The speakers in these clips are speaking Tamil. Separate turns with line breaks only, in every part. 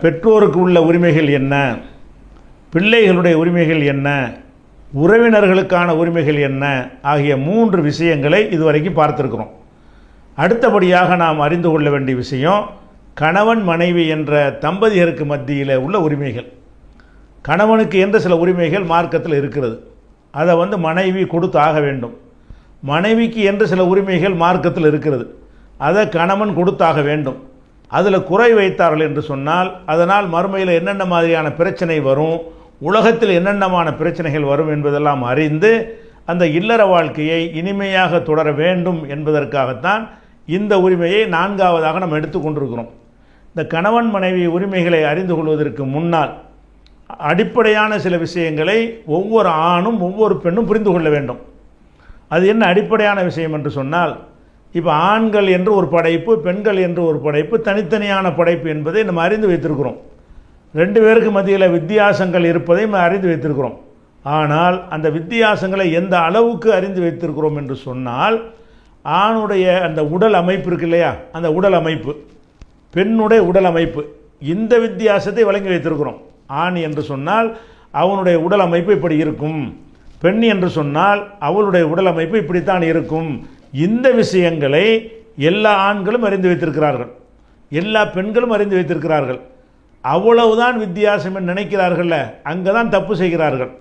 பெற்றோருக்கு உள்ள உரிமைகள் என்ன, பிள்ளைகளுடைய உரிமைகள் என்ன, உறவினர்களுக்கான உரிமைகள் என்ன ஆகிய 3 விஷயங்களை இதுவரைக்கும் பார்த்துருக்கிறோம். அடுத்தபடியாக நாம் அறிந்து கொள்ள வேண்டிய விஷயம் கணவன் மனைவி என்ற தம்பதியருக்கு மத்தியில் உள்ள உரிமைகள். கணவனுக்கு என்ற சில உரிமைகள் மார்க்கத்தில் இருக்கிறது, அதை மனைவி கொடுத்து ஆக வேண்டும். மனைவிக்கு என்று சில உரிமைகள் மார்க்கத்தில் இருக்கிறது, அதை கணவன் கொடுத்தாக வேண்டும். அதில் குறை வைத்தார்கள் என்று சொன்னால் அதனால் மறுமையில் என்னென்ன மாதிரியான பிரச்சனை வரும், உலகத்தில் என்னென்னமான பிரச்சனைகள் வரும் என்பதெல்லாம் அறிந்து அந்த இல்லற வாழ்க்கையை இனிமையாக தொடர வேண்டும் என்பதற்காகத்தான் இந்த உரிமையை 4ஆவதாக நம்ம எடுத்துக்கொண்டிருக்கிறோம். இந்த கணவன் மனைவி உரிமைகளை அறிந்து கொள்வதற்கு முன்னால் அடிப்படையான சில விஷயங்களை ஒவ்வொரு ஆணும் ஒவ்வொரு பெண்ணும் புரிந்து கொள்ள வேண்டும். அது என்ன அடிப்படையான விஷயம் என்று சொன்னால், இப்போ ஆண்கள் என்று ஒரு படைப்பு, பெண்கள் என்று ஒரு படைப்பு, தனித்தனியான படைப்பு என்பதை நம்ம அறிந்து வைத்திருக்கிறோம். 2 பேருக்கு மத்தியில் வித்தியாசங்கள் இருப்பதை நம்ம அறிந்து வைத்திருக்கிறோம். ஆனால் அந்த வித்தியாசங்களை எந்த அளவுக்கு அறிந்து வைத்திருக்கிறோம் என்று சொன்னால், ஆணுடைய அந்த உடல் அமைப்பு இருக்கு இல்லையா, அந்த உடல் அமைப்பு, பெண்ணுடைய உடல் அமைப்பு, இந்த வித்தியாசத்தை வழங்கி வைத்திருக்கிறோம். ஆண் என்று சொன்னால் அவனுடைய உடல் அமைப்பு இப்படி இருக்கும், பெண் என்று சொன்னால் அவளுடைய உடல் அமைப்பு இப்படித்தான் இருக்கும். இந்த விஷயங்களை எல்லா ஆண்களும் அறிந்து வைத்திருக்கிறார்கள், எல்லா பெண்களும் அறிந்து வைத்திருக்கிறார்கள். அவ்வளவுதான் வித்தியாசம் என்று நினைக்கிறார்கள், அங்கே தான் தப்பு செய்கிறார்கள்.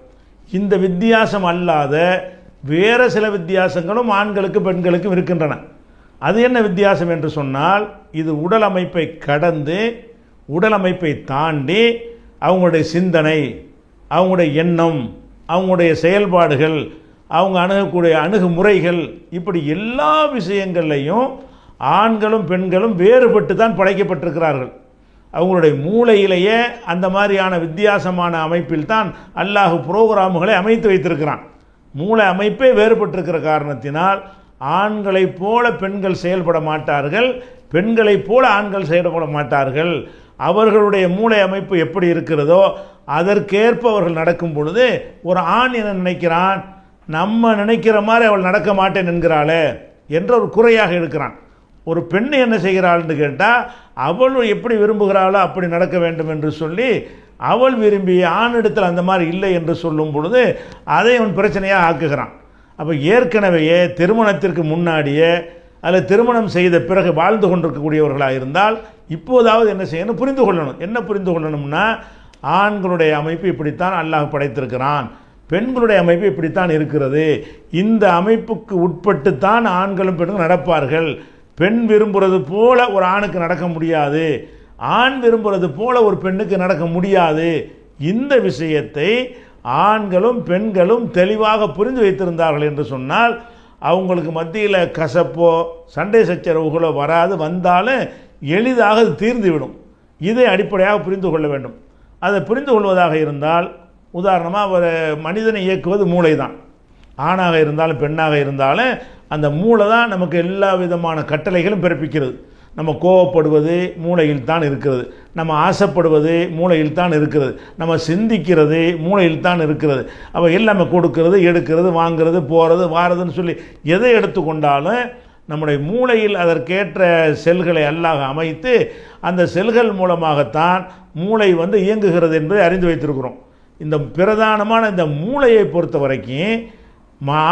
இந்த வித்தியாசம் அல்லாத வேறு சில வித்தியாசங்களும் ஆண்களுக்கு பெண்களுக்கும் இருக்கின்றன. அது என்ன வித்தியாசம் என்று சொன்னால், இது உடல் அமைப்பை கடந்து உடல் அமைப்பை தாண்டி அவங்களுடைய சிந்தனை, அவங்களுடைய எண்ணம், அவங்களுடைய செயல்பாடுகள், அவங்க அணுகக்கூடிய அணுகுமுறைகள், இப்படி எல்லா விஷயங்கள்லையும் ஆண்களும் பெண்களும் வேறுபட்டு தான் படைக்கப்பட்டிருக்கிறார்கள். அவங்களுடைய மூளையிலேயே அந்த மாதிரியான வித்தியாசமான அமைப்பில் தான் அல்லாஹ் புரோகிராமுகளை அமைத்து வைத்திருக்கிறான். மூளை அமைப்பே வேறுபட்டிருக்கிற காரணத்தினால் ஆண்களைப் போல பெண்கள் செயல்பட மாட்டார்கள், பெண்களைப் போல ஆண்கள் செயல்பட மாட்டார்கள். அவர்களுடைய மூளை அமைப்பு எப்படி இருக்கிறதோ அதற்கேற்ப அவர்கள் நடக்கும் பொழுது ஒரு ஆண் என்ன நினைக்கிறான், நம்ம நினைக்கிற மாதிரி அவள் நடக்க மாட்டேன் என்கிறாளே என்ற ஒரு குறையாக இருக்கிறான். ஒரு பெண் என்ன செய்கிறாள்னு கேட்டால், அவள் எப்படி விரும்புகிறாளோ அப்படி நடக்க வேண்டும் என்று சொல்லி அவள் விரும்பி ஆணிடத்தில் அந்த மாதிரி இல்லை என்று சொல்லும் பொழுது அதை அவன் பிரச்சனையாக ஆக்குகிறான். அப்போ ஏற்கனவே திருமணத்திற்கு முன்னாடியே அதில் திருமணம் செய்த பிறகு வாழ்ந்து கொண்டிருக்கக்கூடியவர்களாக இருந்தால் இப்போதாவது என்ன செய்யணும், புரிந்து கொள்ளணும். என்ன புரிந்து கொள்ளணும்னா, ஆண்களுடைய அமைப்பு இப்படித்தான் அல்லாஹ் படைத்திருக்கிறான், பெண்களுடைய அமைப்பு இப்படித்தான் இருக்கிறது. இந்த அமைப்புக்கு உட்பட்டு தான் ஆண்களும் பெண்களும் நடப்பார்கள். பெண் விரும்புகிறது போல ஒரு ஆணுக்கு நடக்க முடியாது, ஆண் விரும்புகிறது போல ஒரு பெண்ணுக்கு நடக்க முடியாது. இந்த விஷயத்தை ஆண்களும் பெண்களும் தெளிவாக புரிந்து வைத்திருந்தார்கள் என்று சொன்னால் அவங்களுக்கு மத்தியில் கசப்போ சண்டை சச்சரவுகளோ வராது, வந்தாலும் எளிதாக அது தீர்ந்துவிடும். இதை அடிப்படையாக புரிந்து கொள்ள வேண்டும். அதை புரிந்து கொள்வதாக இருந்தால், உதாரணமாக ஒரு மனிதனை இயக்குவது மூளை தான். ஆணாக இருந்தாலும் பெண்ணாக இருந்தாலும் அந்த மூளை தான் நமக்கு எல்லா விதமான கட்டளைகளும் பிறப்பிக்கிறது. நம்ம கோவப்படுவது மூளையில் தான் இருக்கிறது, நம்ம ஆசைப்படுவது மூளையில் தான் இருக்கிறது, நம்ம சிந்திக்கிறது மூளையில் தான் இருக்கிறது. அப்போ எல்லாமே கொடுக்கிறது, எடுக்கிறது, வாங்கிறது, போகிறது, வாரதுன்னு சொல்லி எதை எடுத்துக்கொண்டாலும் நம்முடைய மூளையில் அதற்கேற்ற செல்களை அல்லாஹ் அமைத்து அந்த செல்கள் மூலமாகத்தான் மூளை இயங்குகிறது என்பதை அறிந்து வைத்திருக்கிறோம். இந்த பிரதானமான இந்த மூளையை பொறுத்த வரைக்கும்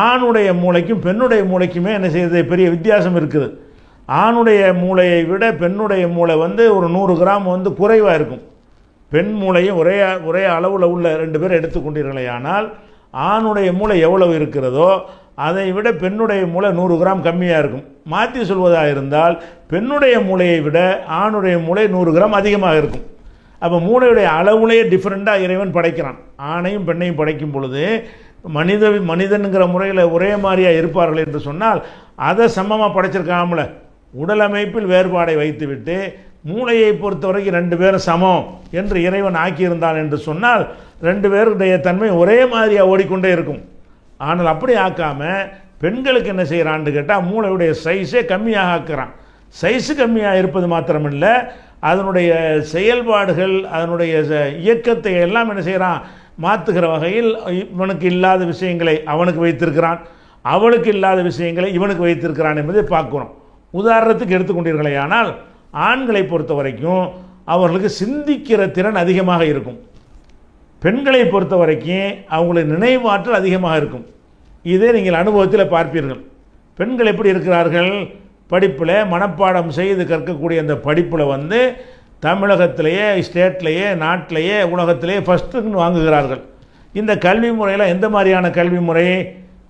ஆணுடைய மூளைக்கும் பெண்ணுடைய மூளைக்குமே என்ன செய்யுது, பெரிய வித்தியாசம் இருக்குது. ஆணுடைய மூளையை விட பெண்ணுடைய மூளை ஒரு 100 கிராம் குறைவாக இருக்கும். பெண் மூளையும் ஒரே அளவில் உள்ள 2 பேர் எடுத்துக்கொண்டீர்களேயானால் ஆணுடைய மூளை எவ்வளவு இருக்கிறதோ அதை விட பெண்ணுடைய மூளை 100 கிராம் கம்மியாக இருக்கும். மாற்றி சொல்வதாக இருந்தால் பெண்ணுடைய மூளையை விட ஆணுடைய மூளை 100 கிராம் அதிகமாக இருக்கும். அப்போ மூளையுடைய அளவுலேயே டிஃப்ரெண்ட்டாக இறைவன் படைக்கிறான். ஆணையும் பெண்ணையும் படைக்கும் பொழுது மனிதனுங்கிற முறையில் ஒரே மாதிரியாக இருப்பார்கள் என்று சொன்னால் அதை சமமாக படைச்சிருக்காமல, உடல் அமைப்பில் வேறுபாடை வைத்துவிட்டு மூளையை பொறுத்த வரைக்கும் 2 பேரும் சமம் என்று இறைவன் ஆக்கியிருந்தான் என்று சொன்னால் 2 பேருடைய தன்மை ஒரே மாதிரியாக ஓடிக்கொண்டே இருக்கும். ஆனால் அப்படி ஆக்காமல் பெண்களுக்கு என்ன செய்கிறான்னு கேட்டால் மூளையுடைய சைஸே கம்மியாக ஆக்குறான். சைஸு கம்மியாக இருப்பது மாத்திரமில்லை, அதனுடைய செயல்பாடுகள் அதனுடைய இயக்கத்தை எல்லாம் என்ன செய்கிறான், மாற்றுகிற வகையில் இவனுக்கு இல்லாத விஷயங்களை அவனுக்கு வைத்திருக்கிறான், அவளுக்கு இல்லாத விஷயங்களை இவனுக்கு வைத்திருக்கிறான் என்பதை பார்க்கணும். உதாரணத்துக்கு எடுத்துக்கொண்டீர்களே, ஆனால் ஆண்களை பொறுத்த வரைக்கும் அவர்களுக்கு சிந்திக்கிற திறன் அதிகமாக இருக்கும். பெண்களை பொறுத்த வரைக்கும் அவங்களுக்கு நினைவாற்றல் அதிகமாக இருக்கும். இதே நீங்கள் அனுபவத்தில் பார்ப்பீர்கள். பெண்கள் எப்படி இருக்கிறார்கள்? படிப்பில் மனப்பாடம் செய்து கற்கக்கூடிய அந்த படிப்பில் வந்து தமிழகத்திலேயே, ஸ்டேட்லேயே, நாட்டிலேயே, உலகத்திலேயே ஃபஸ்ட்டுன்னு வாங்குகிறார்கள். இந்த கல்வி முறையில் எந்த மாதிரியான கல்வி முறை?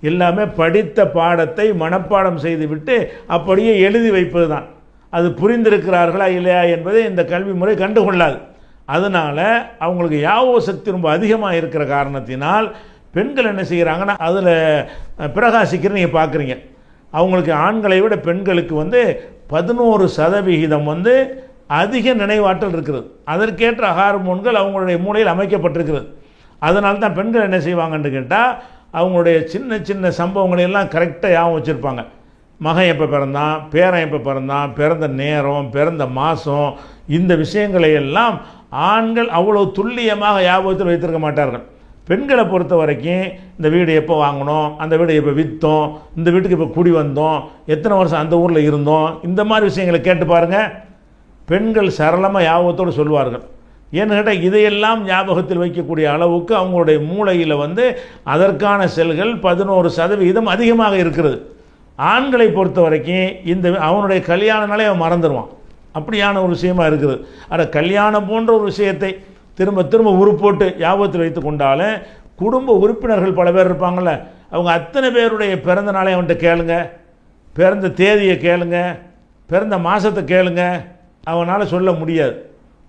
எல்லாமே படித்த பாடத்தை மனப்பாடம் செய்துவிட்டு அப்படியே எழுதி வைப்பது தான். அது புரிந்திருக்கிறார்களா இல்லையா என்பதை இந்த கல்வி முறை கண்டுகொள்ளாது. அதனால் அவங்களுக்கு ஞாபக சக்தி ரொம்ப அதிகமாக இருக்கிற காரணத்தினால் பெண்கள் என்ன செய்கிறாங்கன்னா அதில் பிரகாசிக்கிற நீங்கள் பார்க்குறீங்க. அவங்களுக்கு ஆண்களை விட பெண்களுக்கு வந்து 11% வந்து அதிக நினைவாற்றல் இருக்கிறது. அதற்கேற்ற ஹார்மோன்கள் அவங்களுடைய மூளையில் அமைக்கப்பட்டிருக்கிறது. அதனால தான் பெண்கள் என்ன செய்வாங்கன்னு கேட்டால் அவங்களுடைய சின்ன சின்ன சம்பவங்களையெல்லாம் கரெக்டாக ஞாபகம் வச்சுருப்பாங்க. மகன் எப்போ பிறந்தான், பேரன் எப்போ பிறந்தான், பிறந்த நேரம், பிறந்த மாதம், இந்த விஷயங்களை எல்லாம் ஆண்கள் அவ்வளோ துல்லியமாக ஞாபகத்தில் வைத்திருக்க மாட்டார்கள். பெண்களை பொறுத்த வரைக்கும் இந்த வீடு எப்போ வாங்கினோம், அந்த வீடு எப்போ விற்றோம், இந்த வீட்டுக்கு இப்போ குடி வந்தோம், எத்தனை வருஷம் அந்த ஊரில் இருந்தோம், இந்த மாதிரி விஷயங்களை கேட்டு பாருங்கள். பெண்கள் சரளமாக ஞாபகத்தோடு சொல்லுவார்கள். ஏன்னு கேட்டால் இதையெல்லாம் ஞாபகத்தில் வைக்கக்கூடிய அளவுக்கு அவங்களுடைய மூளையில் வந்து அதற்கான செல்கள் 11% அதிகமாக இருக்கிறது. ஆண்களை பொறுத்த வரைக்கும் இந்த அவனுடைய கல்யாணனாலே அவன் மறந்துடுவான். அப்படியான ஒரு விஷயமா இருக்குது. ஆனால் கல்யாணம் போன்ற ஒரு விஷயத்தை திரும்ப திரும்ப உருப்போட்டு ஞாபகத்தில் வைத்து கொண்டாலும் குடும்ப உறுப்பினர்கள் பல பேர் இருப்பாங்கள்ல, அவங்க அத்தனை பேருடைய பிறந்த நாளை அவன்கிட்ட கேளுங்க, பிறந்த தேதியை கேளுங்க, பிறந்த மாதத்தை கேளுங்க, அவனால் சொல்ல முடியாது.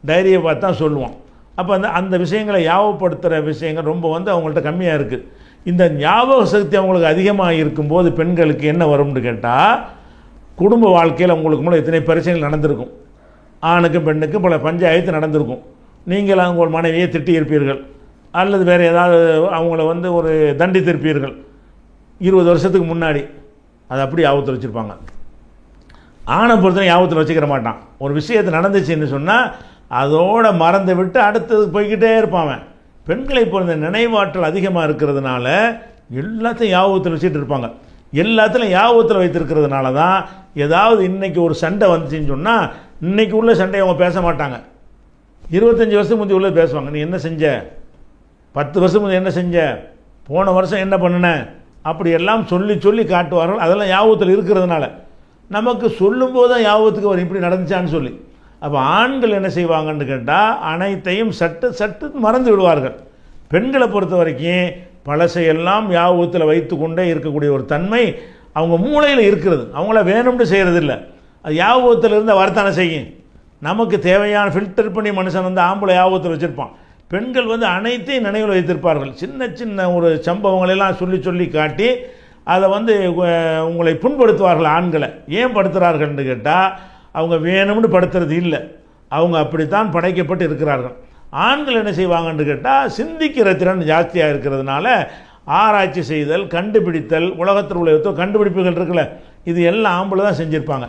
டைரியை பார்த்து தான் சொல்லுவான். அப்போ அந்த விஷயங்களை ஞாபகப்படுத்துகிற விஷயங்கள் ரொம்ப வந்து அவங்கள்ட்ட கம்மியாக இருக்குது. இந்த ஞாபக சக்தி அவங்களுக்கு அதிகமாக இருக்கும்போது பெண்களுக்கு என்ன வரும்னு கேட்டால், குடும்ப வாழ்க்கையில் அவங்களுக்கு மூலம் எத்தனை பிரச்சனைகள் நடந்திருக்கும். ஆணுக்கும் பெண்ணுக்கும் பல பஞ்சாயத்து நடந்திருக்கும். நீங்கள் அவங்க ஒரு மனைவியை திட்டியிருப்பீர்கள், அல்லது வேறு ஏதாவது அவங்கள வந்து ஒரு தண்டித்திருப்பீர்கள் 20 வருஷத்துக்கு முன்னாடி. அதை அப்படி ஞாபகத்தில் வச்சுருப்பாங்க. ஆணை பொறுத்தவரை ஞாபகத்தில் வச்சுக்கிற மாட்டான். ஒரு விஷயத்தை நடந்துச்சுன்னு சொன்னால் அதோட மறந்து விட்டு அடுத்தது போய்கிட்டே இருப்பான். பெண்களை பொறுத்த நினைவாற்றல் அதிகமாக இருக்கிறதுனால எல்லாத்தையும் ஞாபகத்தில் வச்சுட்டு இருப்பாங்க. எல்லாத்துலையும் ஞாபகத்தில் வைத்திருக்கிறதுனால தான் ஏதாவது இன்றைக்கி ஒரு சண்டை வந்துச்சுன்னு சொன்னால் இன்றைக்கி உள்ள சண்டையை அவங்க பேச மாட்டாங்க. 25 வருஷத்துக்கு முந்தைய உள்ள பேசுவாங்க. நீ என்ன செஞ்ச, 10 வருஷம் முந்தைய என்ன செஞ்ச, போன வருஷம் என்ன பண்ணின, அப்படி எல்லாம் சொல்லி சொல்லி காட்டுவார்கள். அதெல்லாம் ஞாபகத்தில் இருக்கிறதுனால நமக்கு சொல்லும்போது தான் ஞாபகத்துக்கு வரும் இப்படி நடந்துச்சான்னு சொல்லி. அப்போ ஆண்கள் என்ன செய்வாங்கன்னு கேட்டால் அனைத்தையும் சட்டு சட்டு மறந்து விடுவார்கள். பெண்களை பொறுத்த வரைக்கும் பழசையெல்லாம் ஞாபகத்தில் வைத்து கொண்டே இருக்கக்கூடிய ஒரு தன்மை அவங்க மூளையில் இருக்கிறது. அவங்கள வேணும்னு செய்கிறதில்ல. அது ஞாபகத்தில் இருந்தால் வரத்தானே செய்யும். நமக்கு தேவையான ஃபில்டர் பண்ணி மனுஷன் வந்து ஆம்பளை ஞாபகத்தில் வச்சுருப்பான். பெண்கள் வந்து அனைத்தையும் நினைவில் வைத்திருப்பார்கள். சின்ன சின்ன ஒரு சம்பவங்களெல்லாம் சொல்லி சொல்லி காட்டி அதை வந்து உங்களை புண்படுத்துவார்கள். ஆண்களை ஏன் படுத்துகிறார்கள்னு கேட்டால் அவங்க வேணும்னு படுத்துறது இல்லை, அவங்க அப்படித்தான் படைக்கப்பட்டு இருக்கிறார்கள். ஆண்கள் என்ன செய்வாங்கன்னு கேட்டால் சிந்திக்கிற திறன் ஜாஸ்தியாக இருக்கிறதுனால ஆராய்ச்சி செய்தல், கண்டுபிடித்தல், உலகத்தில் உள்ள கண்டுபிடிப்புகள் இருக்குல்ல, இது எல்லாம் ஆம்பளை தான் செஞ்சுருப்பாங்க.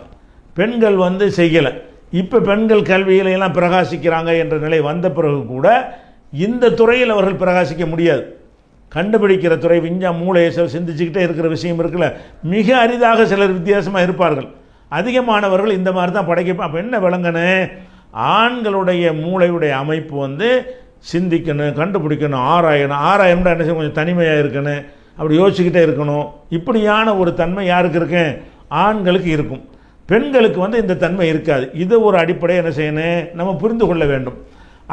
பெண்கள் வந்து செய்யலை. இப்போ பெண்கள் கல்வியிலையெல்லாம் பிரகாசிக்கிறாங்க என்ற நிலை வந்த பிறகு கூட இந்த துறையில் அவர்கள் பிரகாசிக்க முடியாது. கண்டுபிடிக்கிற துறை விஞ்ஞா மூளையை சிந்திச்சுக்கிட்டே இருக்கிற விஷயம் இருக்குல்ல, மிக அரிதாக சிலர் வித்தியாசமாக இருப்பார்கள். அதிகமானவர்கள் இந்த மாதிரி தான் படைக்க. அப்போ என்ன விளங்கணும், ஆண்களுடைய மூளையுடைய அமைப்பு வந்து சிந்திக்கணும், கண்டுபிடிக்கணும், ஆராயணும்னா என்ன செய்யணும், கொஞ்சம் தனிமையாக இருக்கணும், அப்படி யோசிச்சுக்கிட்டே இருக்கணும். இப்படியான ஒரு தன்மை யாருக்கு இருக்கு, ஆண்களுக்கு இருக்கும். பெண்களுக்கு வந்து இந்த தன்மை இருக்காது. இது ஒரு அடிப்படையை என்ன செய்யணும், நம்ம புரிந்து கொள்ள வேண்டும்.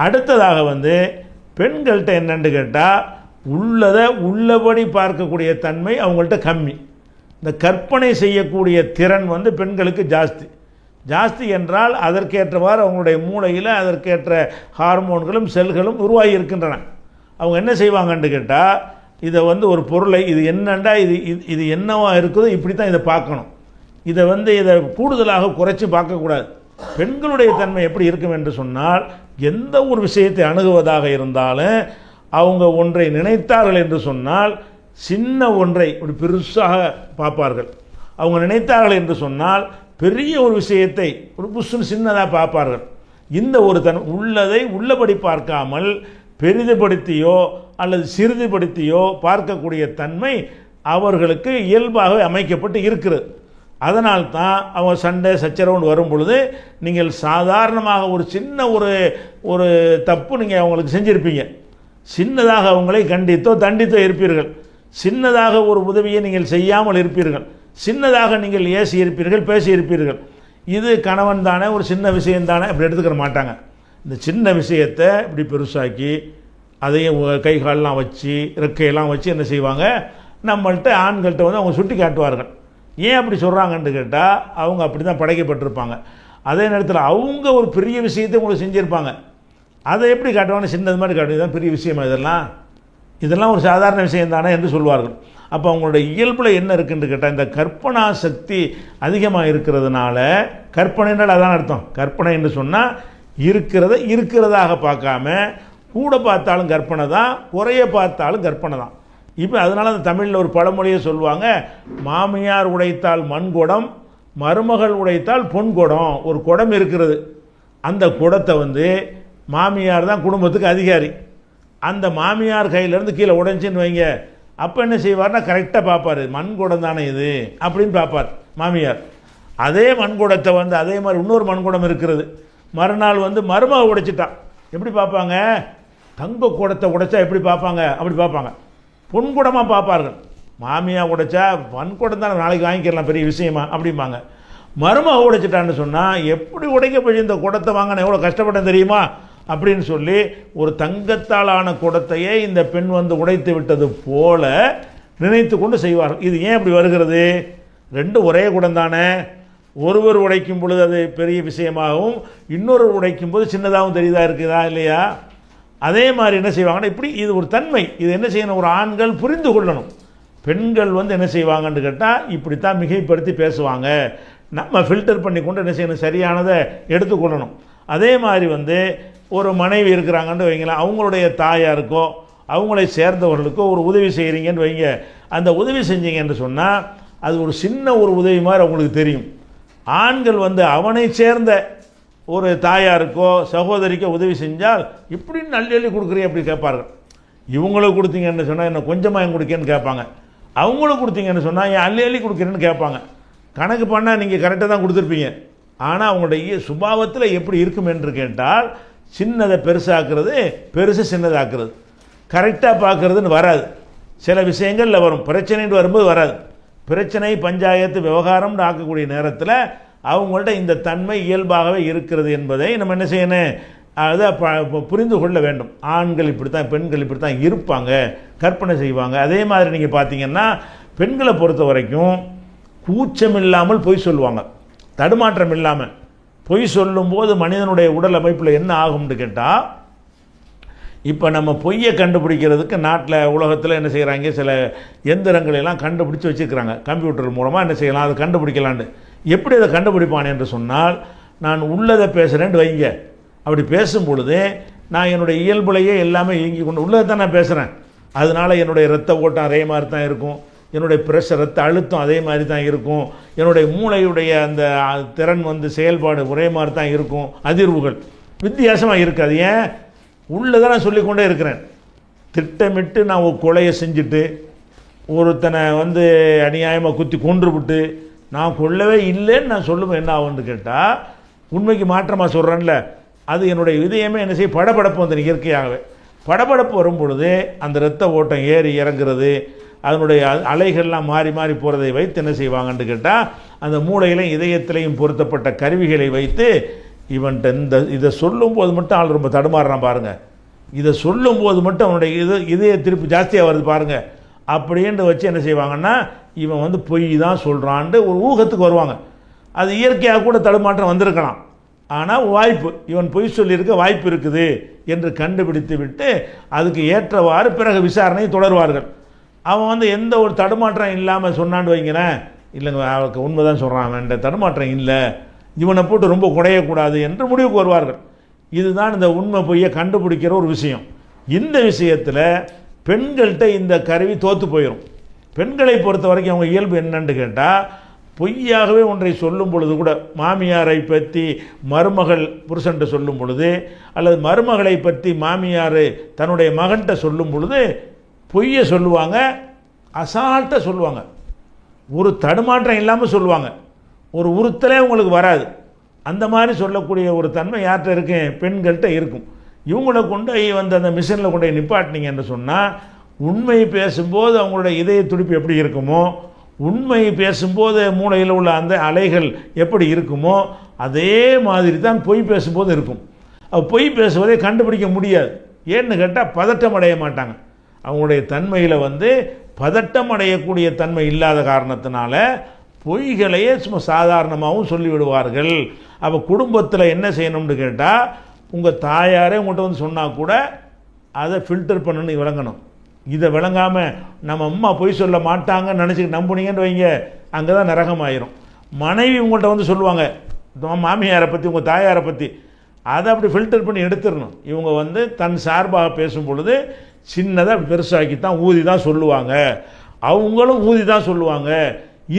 அடுத்ததாக வந்து பெண்கள்கிட்ட என்னன்னு கேட்டால் உள்ளதை உள்ளபடி பார்க்கக்கூடிய தன்மை அவங்கள்ட்ட கம்மி. இந்த கற்பனை செய்யக்கூடிய திறன் வந்து பெண்களுக்கு ஜாஸ்தி. ஜாஸ்தி என்றால் அதற்கேற்றவாறு அவங்களுடைய மூளையில் அதற்கேற்ற ஹார்மோன்களும் செல்களும் உருவாகி இருக்கின்றன. அவங்க என்ன செய்வாங்கன்னு கேட்டால் இதை வந்து ஒரு பொருளை இது என்னண்டா இது என்னவா இருக்குதோ இப்படி தான் இதை பார்க்கணும். இதை கூடுதலாக குறைச்சி பார்க்கக்கூடாது. பெண்களுடைய தன்மை எப்படி இருக்கும் என்று சொன்னால் எந்த ஒரு விஷயத்தை அணுகுவதாக இருந்தாலும் அவங்க ஒன்றை நினைத்தார்கள் என்று சொன்னால் சின்ன ஒன்றை ஒரு பெருசாக பார்ப்பார்கள். அவங்க நினைத்தார்கள் என்று சொன்னால் பெரிய ஒரு விஷயத்தை ஒரு புஷ்ஷுன்னு சின்னதாக பார்ப்பார்கள். இந்த ஒரு உள்ளதை உள்ளபடி பார்க்காமல் பெரிதுபடுத்தியோ அல்லது சிறிதுபடுத்தியோ பார்க்கக்கூடிய தன்மை அவர்களுக்கு இயல்பாகவே அமைக்கப்பட்டு இருக்கிறது. அதனால்தான் அவங்க சண்டை சச்சரவுன்னு வரும் பொழுது நீங்கள் சாதாரணமாக ஒரு சின்ன ஒரு தப்பு நீங்கள் அவங்களுக்கு செஞ்சுருப்பீங்க, சின்னதாக அவங்களை கண்டித்தோ தண்டித்தோ இருப்பீர்கள், சின்னதாக ஒரு உதவியை நீங்கள் செய்யாமல் இருப்பீர்கள், சின்னதாக நீங்கள் ஏசி இருப்பீர்கள், பேசி இருப்பீர்கள். இது கணவன் தானே, ஒரு சின்ன விஷயம் தானே அப்படி எடுத்துக்கிற மாட்டாங்க. இந்த சின்ன விஷயத்தை இப்படி பெருசாக்கி அதையும் கை காலெலாம் வச்சு ரெக்கையெல்லாம் வச்சு என்ன செய்வாங்க, நம்மள்கிட்ட ஆண்கள்கிட்ட வந்து அவங்க சுட்டி காட்டுவார்கள். ஏன் அப்படி சொல்கிறாங்கன்னு கேட்டால் அவங்க அப்படி தான் படைக்கப்பட்டிருப்பாங்க. அதே நேரத்தில் அவங்க ஒரு பெரிய விஷயத்தை உங்களுக்கு செஞ்சுருப்பாங்க, அதை எப்படி காட்டுவாங்க, சின்னது மாதிரி காட்டுவது தான் பெரிய விஷயமா, இதெல்லாம் ஒரு சாதாரண விஷயம் தானே என்று சொல்வார்கள். அப்போ அவங்களோட இயல்பில் என்ன இருக்குன்னு கேட்டால் இந்த கற்பனா சக்தி அதிகமாக இருக்கிறதுனால, கற்பனைன்றால் அதான் அர்த்தம். கற்பனை என்று சொன்னால் இருக்கிறதாக பார்க்காம கூட பார்த்தாலும் கற்பனை தான், குறைய பார்த்தாலும் கற்பனை தான். இப்போ அதனால் அந்த தமிழில் ஒரு பழமொழியை சொல்லுவாங்க, மாமியார் உடைத்தால் மண்குடம், மருமகள் உடைத்தால் பொன்குடம். ஒரு குடம் இருக்கிறது, அந்த குடத்தை வந்து மாமியார் தான் குடும்பத்துக்கு அதிகாரி. அந்த மாமியார் கையிலேருந்து கீழே உடைஞ்சின்னு வைங்க, அப்போ என்ன செய்வார்னா கரெக்டாக பார்ப்பார், மண்குடம் தானே இது அப்படின்னு பார்ப்பார் மாமியார். அதே மண்குடத்தை வந்து அதே மாதிரி இன்னொரு மண்குடம் இருக்கிறது, மறுநாள் வந்து மருமக உடைச்சிட்டான், எப்படி பார்ப்பாங்க, தங்க குடத்தை உடைச்சா எப்படி பார்ப்பாங்க, அப்படி பார்ப்பாங்க, பொன்குடமாக பார்ப்பார்கள். மாமியார் உடைச்சா மண்குடம் தான் நாளைக்கு வாங்கிக்கலாம், பெரிய விஷயமா அப்படிம்பாங்க. மருமக உடைச்சிட்டான்னு சொன்னால் எப்படி உடைக்க போய் இந்த குடத்தை வாங்கின எவ்வளோ கஷ்டப்பட்டேன் தெரியுமா அப்படின்னு சொல்லி ஒரு தங்கத்தாலான குடத்தையே இந்த பெண் வந்து உடைத்து விட்டது போல நினைத்து கொண்டு செய்வார்கள். இது ஏன் அப்படி வருகிறது, ரெண்டும் ஒரே குடம் தானே, ஒருவர் உடைக்கும் பொழுது அது பெரிய விஷயமாகவும் இன்னொரு உடைக்கும் போது சின்னதாகவும் தெரியுதா, இருக்குதா இல்லையா? அதே மாதிரி என்ன செய்வாங்கன்னா இப்படி இது ஒரு தன்மை, இது என்ன செய்யணும், ஒரு ஆண்கள் புரிந்து கொள்ளணும். பெண்கள் வந்து என்ன செய்வாங்கன்னு கேட்டால் இப்படித்தான் மிகைப்படுத்தி பேசுவாங்க, நம்ம ஃபில்டர் பண்ணி கொண்டு என்ன செய்யணும், சரியானதை எடுத்துக்கொள்ளணும். அதே மாதிரி வந்து ஒரு மனைவி இருக்கிறாங்கன்னு வைங்களேன், அவங்களுடைய தாயாருக்கோ அவங்களை சேர்ந்தவர்களுக்கோ ஒரு உதவி செய்கிறீங்கன்னு வைங்க, அந்த உதவி செஞ்சீங்கன்னு சொன்னால் அது ஒரு சின்ன ஒரு உதவி மாதிரி அவங்களுக்கு தெரியும். ஆண்கள் வந்து அவனை சேர்ந்த ஒரு தாயாருக்கோ சகோதரிக்கோ உதவி செஞ்சால் இப்படின்னு நல்லி கொடுக்குறீங்க அப்படி கேட்பார்கள். இவங்களுக்கு கொடுத்தீங்கன்னு சொன்னால் என்ன கொஞ்சமாக என் கொடுக்கேன்னு கேட்பாங்க, அவங்களுக்கு கொடுத்தீங்கன்னு சொன்னால் என் அள்ளி கொடுக்குறேன்னு கேட்பாங்க. கணக்கு பண்ணால் நீங்கள் கரெக்டாக தான் கொடுத்துருப்பீங்க, ஆனால் அவங்களுடைய சுபாவத்தில் எப்படி இருக்கும் என்று கேட்டால் சின்னதை பெருசாக்குறது, பெருசு சின்னதாக்குறது, கரெக்டாக பார்க்குறதுன்னு வராது. சில விஷயங்களில் வரும், பிரச்சனைன்னு வரும்போது வராது. பிரச்சனை பஞ்சாயத்து விவகாரம்னு ஆக்கக்கூடிய நேரத்தில் அவங்கள்ட்ட இந்த தன்மை இயல்பாகவே இருக்கிறது என்பதை நம்ம என்ன செய்யணும், அதை புரிந்து கொள்ள வேண்டும். ஆண்கள் இப்படித்தான், பெண்கள் இப்படித்தான் இருப்பாங்க, கற்பனை செய்வாங்க. அதே மாதிரி நீங்கள் பார்த்தீங்கன்னா பெண்களை பொறுத்த வரைக்கும் கூச்சம் இல்லாமல் பொய் சொல்லுவாங்க, தடுமாற்றம் இல்லாமல் பொய் சொல்லும்போது மனிதனுடைய உடல் அமைப்பில் என்ன ஆகும்னு கேட்டால், இப்போ நம்ம பொய்யை கண்டுபிடிக்கிறதுக்கு நாட்டில் உலகத்தில் என்ன செய்கிறாங்க, சில எந்திரங்களெல்லாம் கண்டுபிடிச்சி வச்சுருக்கிறாங்க, கம்ப்யூட்டர் மூலமாக என்ன செய்யலாம், அதை கண்டுபிடிக்கலான்னு. எப்படி அதை கண்டுபிடிப்பான் என்று சொன்னால், நான் உள்ளதை பேசுகிறேன்னு வைங்க, அப்படி பேசும் பொழுது நான் என்னுடைய இயல்புலையே எல்லாமே இயங்கி கொண்டு உள்ளதை தான் நான் பேசுகிறேன், அதனால் என்னுடைய இரத்த ஓட்டம் அதே மாதிரி தான் இருக்கும், என்னுடைய ப்ரெஷர் ரத்த அழுத்தம் அதே மாதிரி தான் இருக்கும், என்னுடைய மூளையுடைய அந்த திறன் வந்து செயல்பாடு ஒரே மாதிரி தான் இருக்கும், அதிர்வுகள் வித்தியாசமாக இருக்காது. ஏன், உள்ளதை நான் சொல்லிக்கொண்டே இருக்கிறேன். திட்டமிட்டு நான் ஒரு கொலையை செஞ்சுட்டு ஒருத்தனை வந்து அநியாயமாக குத்தி கொன்று விட்டு நான் கொல்லவே இல்லைன்னு நான் சொல்லுவேன், என்ன ஆகும்னு கேட்டால் உண்மைக்கு மாற்றமாக சொல்கிறேன்ல, அது என்னுடைய இதயமே என்ன செய்ய படபடப்பு வந்து இயற்கையாகவே படபடப்பு வரும் பொழுது அந்த இரத்த ஓட்டம் ஏறி இறங்குறது, அதனுடைய அலைகள்லாம் மாறி மாறி போகிறதை வைத்து என்ன செய்வாங்கன்னு கேட்டால் அந்த மூளையிலையும் இதயத்திலையும் பொருத்தப்பட்ட கருவிகளை வைத்து இவன்கிட்ட இதை சொல்லும்போது மட்டும் ஆள் ரொம்ப தடுமாறுறான் பாருங்கள், இதை சொல்லும்போது மட்டும் அவனுடைய இதய திருப்பி ஜாஸ்தியாக வருது பாருங்கள் அப்படின்ட்டு வச்சு என்ன செய்வாங்கன்னா இவன் வந்து பொய் தான் சொல்கிறான்ட்டு ஒரு ஊகத்துக்கு வருவாங்க. அது இயற்கையாக கூட தடுமாற்றம் வந்திருக்கலாம், ஆனால் வாய்ப்பு, இவன் பொய் சொல்லியிருக்க வாய்ப்பு இருக்குது என்று கண்டுபிடித்து விட்டு அதுக்கு ஏற்றவாறு பிறகு விசாரணையை தொடர்வார்கள். அவன் வந்து எந்த ஒரு தடுமாற்றம் இல்லாமல் சொன்னான்னு வைங்கிறேன், இல்லைங்க அவனுக்கு உண்மை தான் சொல்கிறான், அவன் தடுமாற்றம் இல்லை, இவனை போட்டு ரொம்ப குடையக்கூடாது என்று முடிவுக்கு வருவார்கள். இதுதான் இந்த உண்மை பொய்யை கண்டுபிடிக்கிற ஒரு விஷயம். இந்த விஷயத்தில் பெண்கள்கிட்ட இந்த கருவி தோற்று போயிடும். பெண்களை பொறுத்த வரைக்கும் அவங்க இயல்பு என்னன்னு கேட்டால், பொய்யாகவே ஒன்றை சொல்லும் பொழுது கூட, மாமியாரை பற்றி மருமகள் புருஷன்ட்ட சொல்லும் பொழுது அல்லது மருமகளை பற்றி மாமியார் தன்னுடைய மகன்கிட்ட சொல்லும் பொழுது பொய்யை சொல்லுவாங்க, அசால்ட்டாக சொல்லுவாங்க, ஒரு தடுமாற்றம் இல்லாமல் சொல்லுவாங்க. ஒரு உறுத்தலே உங்களுக்கு வராது. அந்த மாதிரி சொல்லக்கூடிய ஒரு தன்மை யார்கிட்ட இருக்கு? பெண்கள்கிட்ட இருக்கும். இவங்கள கொண்டு வந்து அந்த மிஷினில் கொண்டு நிப்பாட்டினீங்கன்னு சொன்னால், உண்மை பேசும்போது அவங்களுடைய இதய துடிப்பு எப்படி இருக்குமோ, உண்மை பேசும்போது மூளையில் உள்ள அந்த அலைகள் எப்படி இருக்குமோ, அதே மாதிரி தான் பொய் பேசும்போது இருக்கும். பொய் பேசுவதை கண்டுபிடிக்க முடியாது. ஏன்னு கேட்டால் பதட்டம் அடைய மாட்டாங்க. அவங்களுடைய தன்மையில் வந்து பதட்டம் அடையக்கூடிய தன்மை இல்லாத காரணத்தினால பொய்களையே சும்மா சாதாரணமாகவும் சொல்லிவிடுவார்கள். அப்போ குடும்பத்தில் என்ன செய்யணும்னு கேட்டால், உங்கள் தாயாரே உங்கள்கிட்ட வந்து சொன்னால் கூட அதை ஃபில்டர் பண்ணணும்னு விளங்கணும். இதை விளங்காமல் நம்ம அம்மா பொய் சொல்ல மாட்டாங்கன்னு நினச்சிக்கிட்டு நம்புனீங்கன்னு வைங்க, அங்கே தான் நரகமாயிரும். மனைவி உங்கள்கிட்ட வந்து சொல்லுவாங்க மாமியாரை பற்றி, உங்கள் தாயாரை பற்றி, அதை அப்படி ஃபில்டர் பண்ணி எடுத்துடணும். இவங்க வந்து தன் சார்பாக பேசும் பொழுது சின்னதாக அப்படி பெருசாக்கி தான் ஊதி தான் சொல்லுவாங்க, அவங்களும் ஊதி தான் சொல்லுவாங்க,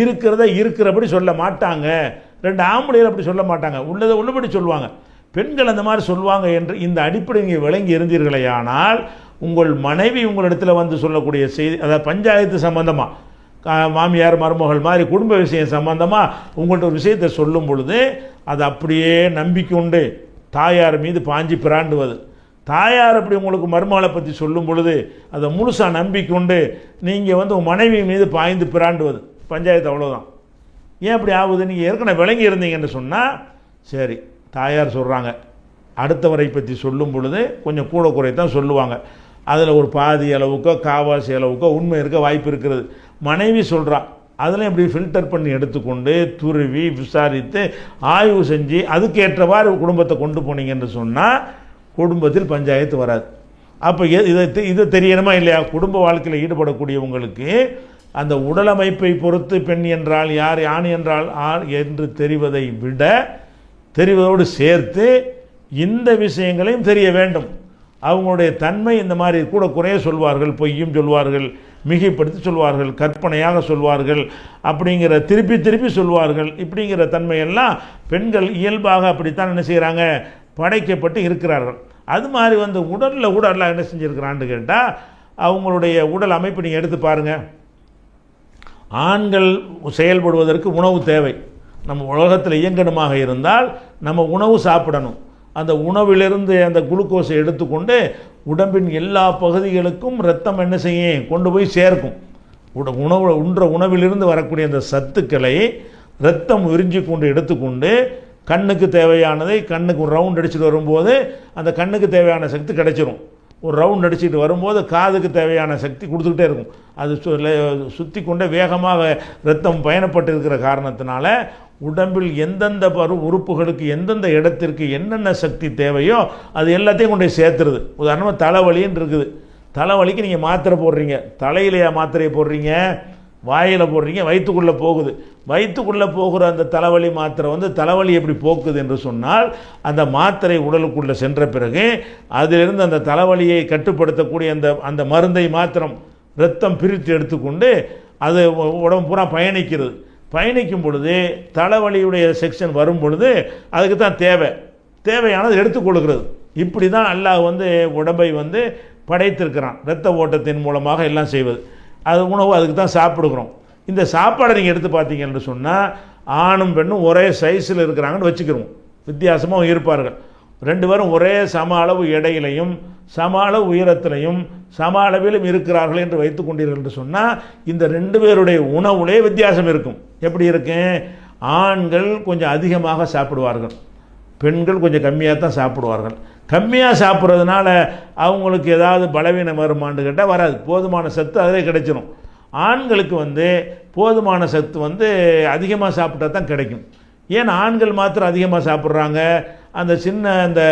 இருக்கிறத இருக்கிறபடி சொல்ல மாட்டாங்க. ரெண்டு ஆம்பளைகள் அப்படி சொல்ல மாட்டாங்க, உள்ளதை உள்ளபடி சொல்லுவாங்க. பெண்கள் அந்த மாதிரி சொல்லுவாங்க என்று இந்த அடிப்படை நீங்கள் விளங்கி இருந்தீர்களே, ஆனால் உங்கள் மனைவி உங்களிடத்தில் வந்து சொல்லக்கூடிய செய்தி, அதாவது பஞ்சாயத்து சம்பந்தமாக, மாமியார் மருமகள் மாதிரி குடும்ப விஷயம் சம்பந்தமாக உங்கள்கிட்ட ஒரு விஷயத்தை சொல்லும் பொழுது அதை அப்படியே நம்பிக்கொண்டு தாயார் மீது பாஞ்சி பிராண்டுவது. தாயார் அப்படி உங்களுக்கு மருமகளை பற்றி சொல்லும் பொழுது அதை முழுசாக நம்பிக்கொண்டு நீங்கள் வந்து உங்கள் மனைவி மீது பாய்ந்து பிராண்டுவது. பஞ்சாயத்து அவ்வளோதான். ஏன் அப்படி ஆகுது? நீங்கள் ஏற்கனவே விளங்கி இருந்தீங்கன்னு சொன்னால், சரி தாயார் சொல்கிறாங்க, அடுத்தவரை பற்றி சொல்லும் பொழுது கொஞ்சம் கூட குறை தான் சொல்லுவாங்க, அதில் ஒரு பாதி அளவுக்கோ காவாசி அளவுக்கோ உண்மை இருக்க வாய்ப்பு இருக்கிறது. மனைவி சொல்கிறான், அதில் இப்படி ஃபில்டர் பண்ணி எடுத்துக்கொண்டு துருவி விசாரித்து ஆய்வு செஞ்சு அதுக்கேற்றவாறு குடும்பத்தை கொண்டு போனீங்கன்னு சொன்னால் குடும்பத்தில் பஞ்சாயத்து வராது. அப்போ இதை தெரியணுமா இல்லையா? குடும்ப வாழ்க்கையில் ஈடுபடக்கூடியவங்களுக்கு அந்த உடலமைப்பை பொறுத்து பெண் என்றால் யார், ஆண் என்றால் ஆர் என்று தெரிவதோடு சேர்த்து இந்த விஷயங்களையும் தெரிய வேண்டும். அவங்களுடைய தன்மை இந்த மாதிரி கூட குறைய சொல்வார்கள், பொய்யும் சொல்வார்கள், மிகைப்படுத்தி சொல்வார்கள், கற்பனையாக சொல்வார்கள், அப்படிங்கிற திருப்பி சொல்வார்கள். இப்படிங்கிற தன்மையெல்லாம் பெண்கள் இயல்பாக அப்படித்தான் என்ன செய்கிறாங்க, படைக்கப்பட்டு இருக்கிறார்கள். அது மாதிரி வந்து உடலில் கூட எல்லாம் என்ன செஞ்சுருக்கிறான்னு கேட்டால், அவங்களுடைய உடல் அமைப்பு நீங்கள் எடுத்து பாருங்கள். ஆண்கள் செயல்படுவதற்கு உணவு தேவை. நம்ம உலகத்தில் இயங்கணுமாக இருந்தால் நம்ம உணவு சாப்பிடணும். அந்த உணவிலிருந்து அந்த குளுக்கோஸை எடுத்துக்கொண்டு உடம்பின் எல்லா பகுதிகளுக்கும் இரத்தம் என்ன செய்யும், கொண்டு போய் சேர்க்கும். உணவிலிருந்து வரக்கூடிய அந்த சத்துக்களை இரத்தம் உறிஞ்சி கொண்டு எடுத்துக்கொண்டு கண்ணுக்கு தேவையானதை கண்ணுக்கு ஒரு ரவுண்ட் அடிச்சுட்டு வரும்போது அந்த கண்ணுக்கு தேவையான சக்தி கிடைச்சிரும். ஒரு ரவுண்ட் அடிச்சுட்டு வரும்போது காதுக்கு தேவையான சக்தி கொடுத்துக்கிட்டே இருக்கும். அது சுற்றி கொண்டே வேகமாக இரத்தம் பயணப்பட்டு இருக்கிற காரணத்தினால உடம்பில் எந்தெந்த உறுப்புகளுக்கு எந்தெந்த இடத்திற்கு என்னென்ன சக்தி தேவையோ அது எல்லாத்தையும் கொண்டு சேர்த்துருது. உதாரணமாக தலைவலின்னு இருக்குது, தலைவலிக்கு நீங்கள் மாத்திரை போடுறீங்க, தலையிலையா மாத்திரையை போடுறீங்க, வாயில் போடுறீங்க, வயிற்றுக்குள்ளே போகுது. வயிற்றுக்குள்ளே போகிற அந்த தலைவலி மாத்திரை வந்து தலைவலி எப்படி போக்குது என்று சொன்னால், அந்த மாத்திரை உடலுக்குள்ளே சென்ற பிறகு அதிலிருந்து அந்த தலைவலியை கட்டுப்படுத்தக்கூடிய அந்த மருந்தை மாத்திரம் இரத்தம் பிரித்து எடுத்துக்கொண்டு அது உடம்பு பூரா பயணிக்கும் பொழுது தலைவலியுடைய செக்ஷன் வரும் பொழுது அதுக்கு தான் தேவையானது எடுத்துக்கொள்கிறது. இப்படி தான் அல்லாஹ் வந்து உடம்பை வந்து படைத்திருக்கிறான். இரத்த ஓட்டத்தின் மூலமாக எல்லாம் செய்வது. அது உணவு அதுக்கு தான் சாப்பிடுகிறோம். இந்த சாப்பாடை நீங்கள் எடுத்து பார்த்தீங்கன்னு சொன்னால் ஆணும் பெண்ணும் ஒரே சைஸில் இருக்கிறாங்கன்னு வச்சுக்கிறோம். வித்தியாசமாக இருப்பார்கள். ரெண்டு பேரும் ஒரே சம அளவு எடையிலையும் சம அளவு உயரத்திலையும் சம அளவிலும் இருக்கிறார்கள் என்று வைத்துக் கொண்டீர்கள் என்று சொன்னால் இந்த ரெண்டு பேருடைய உணவுலே வித்தியாசம் இருக்கும். எப்படி இருக்கு? ஆண்கள் கொஞ்சம் அதிகமாக சாப்பிடுவார்கள், பெண்கள் கொஞ்சம் கம்மியாக தான் சாப்பிடுவார்கள். கம்மியாக சாப்பிட்றதுனால அவங்களுக்கு ஏதாவது பலவீனம் வருமானு கேட்டால் வராது. போதுமான சத்து அதிலே கிடைச்சிடும். ஆண்களுக்கு வந்து போதுமான சத்து வந்து அதிகமாக சாப்பிட்டா தான் கிடைக்கும். ஏன் ஆண்கள் மாத்திரம் அதிகமாக சாப்பிட்றாங்க? அந்த சின்ன அந்த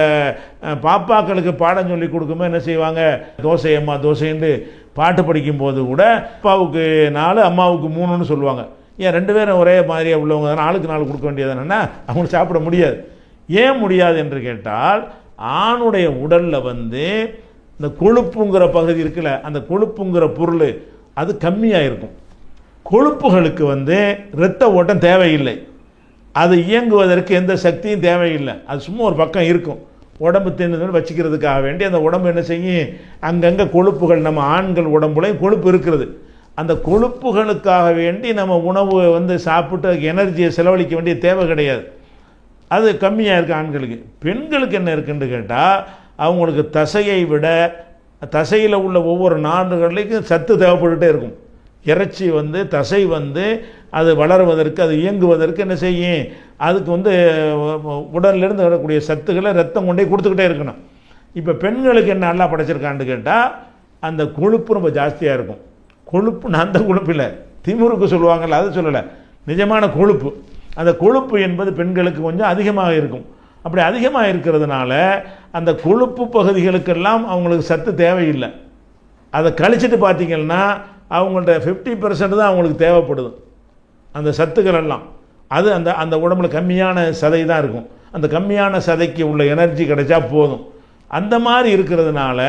பாப்பாக்களுக்கு பாடம் சொல்லி கொடுக்கும்போது என்ன செய்வாங்க, தோசையம்மா தோசைன்னு பாட்டு படிக்கும்போது கூட அப்பாவுக்கு 4 அம்மாவுக்கு 3ன்னு சொல்லுவாங்க. ஏன் ரெண்டு பேரும் ஒரே மாதிரியாக உள்ளவங்க தானே, ஆளுக்கு 4 கொடுக்க வேண்டியது என்னென்னா அவங்களுக்கு சாப்பிட முடியாது. ஏன் முடியாது என்று கேட்டால், ஆணுடைய உடலில் வந்து இந்த கொழுப்புங்கிற பகுதி இருக்குல்ல, அந்த கொழுப்புங்கிற பொருள் அது கம்மியாக இருக்கும். கொழுப்புகளுக்கு வந்து இரத்த ஓட்டம் தேவையில்லை, அது இயங்குவதற்கு எந்த சக்தியும் தேவையில்லை. அது சும்மா ஒரு பக்கம் இருக்கும், உடம்பு தின்னு வச்சுக்கிறதுக்காக வேண்டி அந்த உடம்பு என்ன செய்யும், அங்கங்கே கொழுப்புகள், நம்ம ஆண்கள் உடம்புலையும் கொழுப்பு இருக்கிறது, அந்த கொழுப்புகளுக்காக வேண்டி நம்ம உணவு வந்து சாப்பிட்டு எனர்ஜியை செலவழிக்க வேண்டிய தேவை கிடையாது. அது கம்மியாக இருக்குது ஆண்களுக்கு. பெண்களுக்கு என்ன இருக்குன்னு கேட்டால், அவங்களுக்கு தசையை விட தசையில் உள்ள ஒவ்வொரு நாடுகளுக்கும் சத்து தேவைப்பட்டுகிட்டே இருக்கும். இறைச்சி வந்து தசை வந்து அது வளருவதற்கு, அது இயங்குவதற்கு என்ன செய்யும், அதுக்கு வந்து உடல்லேருந்து வரக்கூடிய சத்துக்களை ரத்தம் கொண்டே கொடுத்துக்கிட்டே இருக்கணும். இப்போ பெண்களுக்கு என்ன நல்லா படைச்சிருக்கான்னு கேட்டால், அந்த கொழுப்பு ரொம்ப ஜாஸ்தியாக இருக்கும். கொழுப்புன்னு அந்த கொழுப்பு இல்லை, திமிருக்கு சொல்லுவாங்கள்ல, அது சொல்லலை, நிஜமான கொழுப்பு. அந்த கொழுப்பு என்பது பெண்களுக்கு கொஞ்சம் அதிகமாக இருக்கும். அப்படி அதிகமாக இருக்கிறதுனால அந்த கொழுப்பு பகுதிகளுக்கெல்லாம் அவங்களுக்கு சத்து தேவையில்லை. அதை கழிச்சிட்டு பார்த்தீங்கன்னா அவங்கள்ட்ட 50% தான் அவங்களுக்கு தேவைப்படுது அந்த சத்துக்கள் எல்லாம். அது அந்த அந்த உடம்புல கம்மியான சதை தான் இருக்கும். அந்த கம்மியான சதைக்கு உள்ள எனர்ஜி கிடைச்சா போதும். அந்த மாதிரி இருக்கிறதுனால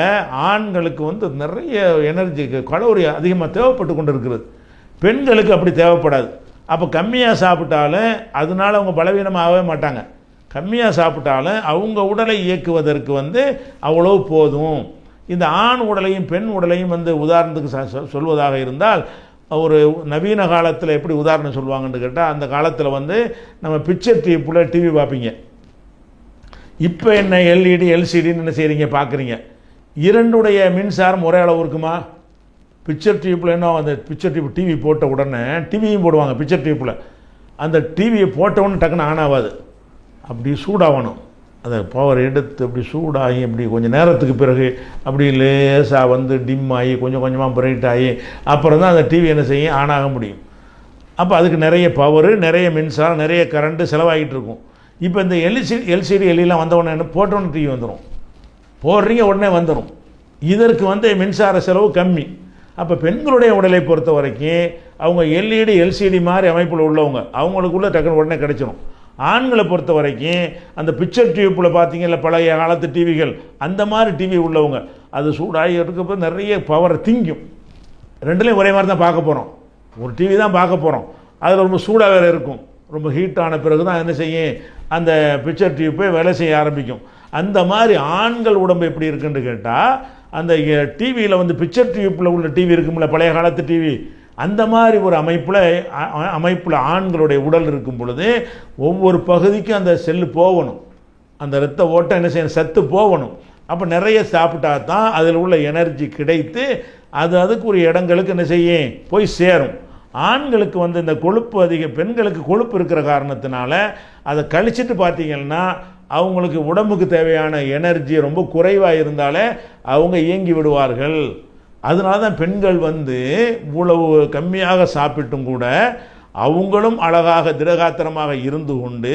ஆண்களுக்கு வந்து நிறைய எனர்ஜி, கலோரி அதிகமாக தேவைப்பட்டு கொண்டு இருக்கிறது. பெண்களுக்கு அப்படி தேவைப்படாது. அப்போ கம்மியாக சாப்பிட்டாலும் அதனால் அவங்க பலவீனமாகவே மாட்டாங்க. கம்மியாக சாப்பிட்டாலும் அவங்க உடலை இயக்குவதற்கு வந்து அவ்வளோ போதும். இந்த ஆண் உடலையும் பெண் உடலையும் வந்து உதாரணத்துக்கு சொல்வதாக இருந்தால், ஒரு நவீன காலத்தில் எப்படி உதாரணம் சொல்லுவாங்கன்னு கேட்டால், அந்த காலத்தில் வந்து நம்ம பிக்சர் டியூப்பில் டிவி பார்ப்பீங்க. இப்போ என்ன எல்இடி எல்சிடின்னு என்ன செய்கிறீங்க, பார்க்குறீங்க. இரண்டுடைய மின்சாரம் ஒரே அளவு இருக்குமா? பிக்சர் டியூப்பில் என்ன, அந்த பிக்சர் டியூப் டிவி போட்ட உடனே டிவியும் போடுவாங்க பிக்சர் டியூப்பில். அந்த டிவியை போட்டவுடனே டக்குன்னு ஆன் ஆகாது, அப்படி சூடாகணும். அதை பவர் எடுத்து அப்படி சூடாகி அப்படி கொஞ்சம் நேரத்துக்கு பிறகு அப்படி லேசாக வந்து டிம் ஆகி கொஞ்சம் கொஞ்சமாக பிரைட் ஆகி அப்புறம் தான் அந்த டிவி என்ன செய்யும், ஆன் ஆக முடியும். அப்போ அதுக்கு நிறைய பவரு, நிறைய மின்சாரம், நிறைய கரண்ட்டு செலவாகிட்டு இருக்கும். இப்போ இந்த எல்சிடி எல்லாம் வந்தவுடனே என்ன, போட்டோன்னு டிவி வந்துடும், போடுறீங்க உடனே வந்துடும். இதற்கு வந்து மின்சார செலவு கம்மி. அப்போ பெண்களுடைய உடலை பொறுத்த வரைக்கும் அவங்க எல்இடி எல்சிடி மாதிரி அமைப்பில் உள்ளவங்க, அவங்களுக்குள்ள டக்குன்னு உடனே கிடைச்சிடும். ஆண்களை பொறுத்த வரைக்கும் அந்த பிக்சர் டியூப்பில் பார்த்தீங்கல்ல, பழைய காலத்து டிவிகள், அந்த மாதிரி டிவி உள்ளவங்க அது சூடாகி இருக்கப்போ நிறைய பவரை திங்கும். ரெண்டுலேயும் ஒரே மாதிரி தான் பார்க்க போகிறோம், ஒரு டிவி தான் பார்க்க போகிறோம். அதில் ரொம்ப சூடாக வேறு இருக்கும். ரொம்ப ஹீட் ஆன பிறகு தான் என்ன செய்யும், அந்த பிக்சர் டியூப்பை வேலை செய்ய ஆரம்பிக்கும். அந்த மாதிரி ஆண்கள் உடம்பு எப்படி இருக்குன்னு கேட்டால், அந்த டிவியில் வந்து பிக்சர் டியூப்பில் உள்ள டிவி இருக்கும்ல, பழைய காலத்து டிவி, அந்த மாதிரி ஒரு அமைப்பில் ஆண்களுடைய உடல் இருக்கும் பொழுது ஒவ்வொரு பகுதிக்கும் அந்த செல்லு போகணும், அந்த இரத்த ஓட்டம் என்ன செய்யணும், சத்து போகணும். அப்போ நிறைய சாப்பிட்டா தான் அதில் உள்ள எனர்ஜி கிடைத்து அது அதுக்குரிய இடங்களுக்கு என்ன செய்யும், போய் சேரும். ஆண்களுக்கு வந்து இந்த கொழுப்பு அதிகம், பெண்களுக்கு கொழுப்பு இருக்கிற காரணத்தினால அதை கழிச்சிட்டு பார்த்தீங்கன்னா அவங்களுக்கு உடம்புக்கு தேவையான எனர்ஜி ரொம்ப குறைவாக இருந்தாலே அவங்க இயங்கி விடுவார்கள். அதனால தான் பெண்கள் வந்து இவ்வளவு கம்மியாக சாப்பிட்டும் கூட அவங்களும் அழகாக திடகாத்திரமாக இருந்து கொண்டு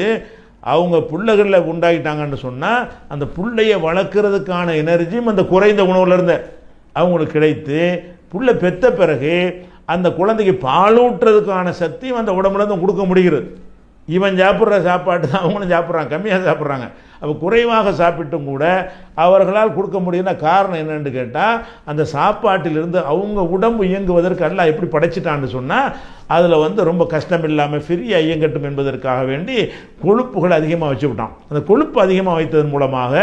அவங்க பிள்ளைகளில் உண்டாகிட்டாங்கன்னு சொன்னால் அந்த பிள்ளையை வளர்க்குறதுக்கான எனர்ஜியும் அந்த குறைந்த உணவுலேருந்து அவங்களுக்கு கிடைத்து புள்ளை பெற்ற பிறகு அந்த குழந்தைக்கு பாலூட்டுறதுக்கான சக்தியும் அந்த உடம்புலேருந்து கொடுக்க முடிகிறது. இவன் சாப்பிட்ற சாப்பாடு தான் அவங்களும் சாப்பிட்றாங்க, கம்மியாக சாப்பிட்றாங்க. அப்போ குறைவாக சாப்பிட்டும் கூட அவர்களால் கொடுக்க முடியும்னா காரணம் என்னென்னு கேட்டால், அந்த சாப்பாட்டிலிருந்து அவங்க உடம்பு இயங்குவதற்கு எல்லாம் எப்படி படைச்சிட்டான்னு சொன்னால் அதில் வந்து ரொம்ப கஷ்டம் இல்லாமல் ஃப்ரீயாக இயங்கட்டும் என்பதற்காக வேண்டி கொழுப்புகள் அதிகமாக வச்சு விட்டான். அந்த கொழுப்பு அதிகமாக வைத்ததன் மூலமாக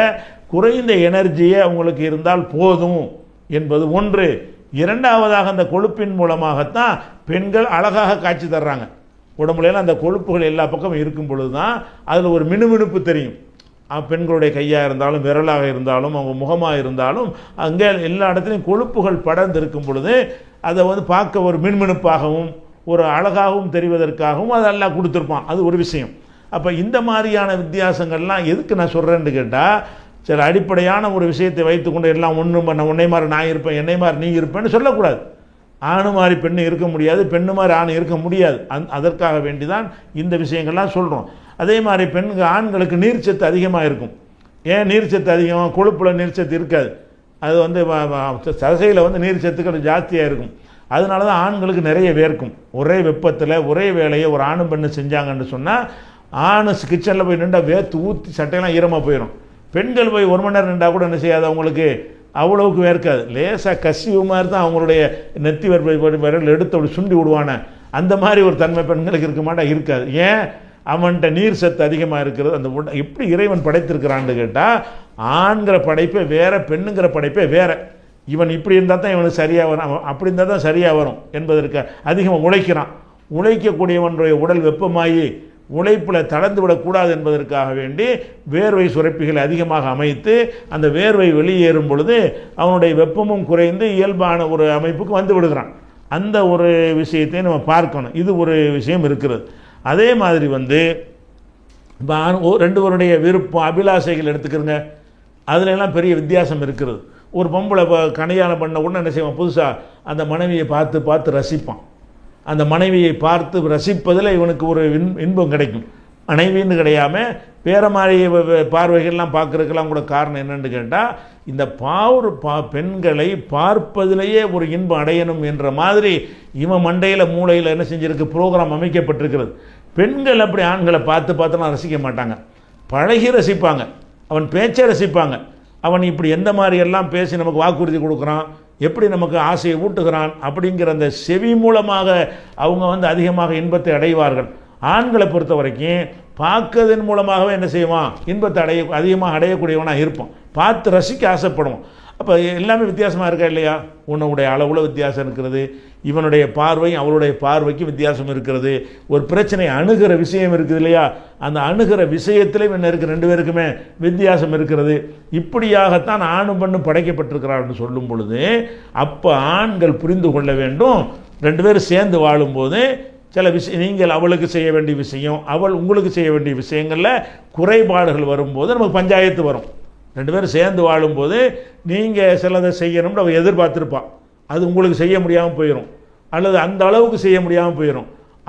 குறைந்த எனர்ஜியே அவங்களுக்கு இருந்தால் போதும் என்பது ஒன்று. இரண்டாவதாக அந்த கொழுப்பின் மூலமாகத்தான் பெண்கள் அழகாக காட்சி தர்றாங்க. உடம்புல அந்த கொழுப்புகள் எல்லா பக்கமும் இருக்கும் பொழுது தான் அதில் ஒரு மினுமினுப்பு தெரியும். பெண்களுடைய கையாக இருந்தாலும் விரலாக இருந்தாலும் அவங்க முகமாக இருந்தாலும் அங்கே எல்லா இடத்துலையும் கொழுப்புகள் படர்ந்து இருக்கும் பொழுது அதை வந்து பார்க்க ஒரு மின்மினுப்பாகவும் ஒரு அழகாகவும் தெரிவதற்காகவும் அதெல்லாம் கொடுத்துருப்பான். அது ஒரு விஷயம். அப்போ இந்த மாதிரியான வித்தியாசங்கள்லாம் எதுக்கு நான் சொல்கிறேன்னு கேட்டால், சில அடிப்படையான ஒரு விஷயத்தை வைத்துக்கொண்டு எல்லாம் ஒன்றும் பண்ண உன்னை மாதிரி நான் இருப்பேன், என்னை மாதிரி நீ இருப்பேன்னு சொல்லக்கூடாது. ஆணு மாதிரி பெண்ணு இருக்க முடியாது, பெண்ணு மாதிரி ஆண் இருக்க முடியாது. அதற்காக வேண்டி தான் இந்த விஷயங்கள்லாம் சொல்கிறோம். அதே மாதிரி ஆண்களுக்கு நீர்ச்சத்து அதிகமாக இருக்கும். ஏன் நீர்ச்சத்து அதிகமாக? கொழுப்பில் நீர்ச்சத்து இருக்காது. அது வந்து தசையில் வந்து நீர்ச்சத்துக்கள் ஜாஸ்தியாக இருக்கும். அதனால தான் ஆண்களுக்கு நிறைய வேர்க்கும். ஒரே வெப்பத்தில் ஒரே வேலையை ஒரு ஆணும் பெண்ணு செஞ்சாங்கன்னு சொன்னால் ஆணு கிச்சனில் போய் நின்றா வேர்த்து ஊற்றி சட்டையெல்லாம் ஈரமாக போயிடும். பெண்கள் போய் 1 மணி நேரம் நின்றா கூட என்ன செய்யாது, அவங்களுக்கு அவ்வளவுக்கு வேர்க்காது. லேசாக கசிவு மாதிரி தான் அவங்களுடைய நெத்தி விரல் எடுத்து அப்படி சுண்டி விடுவானே, அந்த மாதிரி ஒரு தன்மை பெண்களுக்கு இருக்க மாட்டா, இருக்காது. ஏன்? அவன்கிட்ட நீர் சத்து அதிகமாக இருக்கிறது. அந்த எப்படி இறைவன் படைத்திருக்கிறான்னு கேட்டால், ஆண்கிற படைப்பே வேற, பெண்ணுங்கிற படைப்பே வேற. இவன் இப்படி இருந்தால் தான் இவனுக்கு சரியாக வரும், அவன் அப்படி இருந்தால் தான் சரியாக வரும் என்பதற்கு அதிகமாக உழைக்கிறான். உழைக்கக்கூடியவனுடைய உடல் வெப்பமாகி உழைப்பில் தளர்ந்து விடக்கூடாது என்பதற்காக வேண்டி வேர்வை சுரப்பிகளை அதிகமாக அமைத்து அந்த வேர்வை வெளியேறும் பொழுது அவனுடைய வெப்பமும் குறைந்து இயல்பான ஒரு அமைப்புக்கு வந்து விடுகிறான். அந்த ஒரு விஷயத்தை நம்ம பார்க்கணும். இது ஒரு விஷயம் இருக்கிறது. அதே மாதிரி இப்போ ரெண்டுவருடைய விருப்பம் அபிலாஷைகள் எடுத்துக்கிறங்க, அதுலெல்லாம் பெரிய வித்தியாசம் இருக்கிறது. ஒரு பொம்பளை கல்யாணம் பண்ண உடனே என்ன செய்வான், புதுசாக அந்த மனைவியை பார்த்து பார்த்து ரசிப்பான். அந்த மனைவியை பார்த்து ரசிப்பதில் இவனுக்கு ஒரு இன்பம் கிடைக்கும். மனைவின்னு கிடையாமல் வேற மாதிரி பார்வைகள்லாம் பார்க்குறதுக்கெல்லாம் கூட காரணம் என்னென்னு கேட்டால், இந்த பெண்களை பார்ப்பதிலேயே ஒரு இன்பம் அடையணும் என்ற மாதிரி இவன் மண்டையில் மூளையில் என்ன செஞ்சிருக்கு, ப்ரோக்ராம் அமைக்கப்பட்டிருக்கிறது. பெண்கள் அப்படி ஆண்களை பார்த்து பார்த்துலாம் ரசிக்க மாட்டாங்க, பழகி ரசிப்பாங்க. அவன் பேச்சை ரசிப்பாங்க. அவன் இப்படி எந்த மாதிரி எல்லாம் பேசி நமக்கு வாக்குறுதி கொடுக்குறான், எப்படி நமக்கு ஆசையை ஊட்டுகிறான் அப்படிங்கிற அந்த செவி மூலமாக அவங்க அதிகமாக இன்பத்தை அடைவார்கள். ஆண்களை பொறுத்த வரைக்கும் பார்க்கறதன் மூலமாகவே என்ன செய்வான், இன்பத்தை அதிகமாக அடையக்கூடியவனாக இருப்பான். பார்த்து ரசிக்க ஆசைப்படுவோம். அப்போ எல்லாமே வித்தியாசமாக இருக்கா இல்லையா? உன்னுடைய அளவில் வித்தியாசம் இருக்கிறது, இவனுடைய பார்வை அவளுடைய பார்வைக்கு வித்தியாசம் இருக்கிறது, ஒரு பிரச்சனை அணுகிற விஷயம் இருக்குது இல்லையா, அந்த அணுகிற விஷயத்திலே என்ன இருக்குது, ரெண்டு பேருக்குமே வித்தியாசம் இருக்கிறது. இப்படியாகத்தான் ஆணும் பெண்ணும் படைக்கப்பட்டிருக்கிறார்னு சொல்லும் பொழுது அப்போ ஆண்கள் புரிந்து கொள்ள வேண்டும், ரெண்டு பேரும் சேர்ந்து வாழும்போது சில விஷயம் நீங்கள் அவளுக்கு செய்ய வேண்டிய விஷயம், அவள் உங்களுக்கு செய்ய வேண்டிய விஷயங்களில் குறைபாடுகள் வரும்போது நமக்கு பஞ்சாயத்து வரும். ரெண்டு பேரும் சேர்ந்து வாழும்போது நீங்கள் சிலதை செய்யணும்னு அவள் எதிர்பார்த்துருப்பான், அது உங்களுக்கு செய்ய முடியாமல் போயிடும், அல்லது அந்த அளவுக்கு செய்ய முடியாமல் போயிடும்.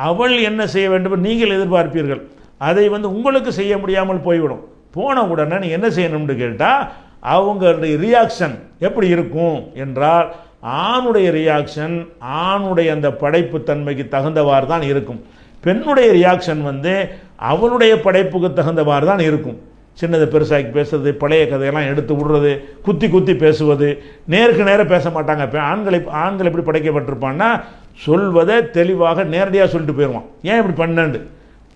அவள் என்ன செய்ய வேண்டும் நீங்கள் எதிர்பார்ப்பீர்கள், அதை உங்களுக்கு செய்ய முடியாமல் போய்விடும். போன உடனே நீ என்ன செய்யணும்னு கேட்டால் அவங்களுடைய ரியாக்ஷன் எப்படி இருக்கும் என்றால், ஆணுடைய ரியாக்ஷன் ஆணுடைய அந்த படைப்பு தன்மைக்கு தகுந்தவாறு தான் இருக்கும். பெண்ணுடைய ரியாக்ஷன் அவனுடைய படைப்புக்கு தகுந்தவாறு தான் இருக்கும். சின்னதை பெருசாக்கி பேசுறது, பழைய கதையெல்லாம் எடுத்து விடுறது, குத்தி குத்தி பேசுவது, நேருக்கு நேராக பேச மாட்டாங்க. ஆண்கள் எப்படி படைக்கப்பட்டிருப்பான்னா சொல்வதை தெளிவாக நேரடியாக சொல்லிட்டு போயிடுவான். ஏன் இப்படி பண்ணண்டு,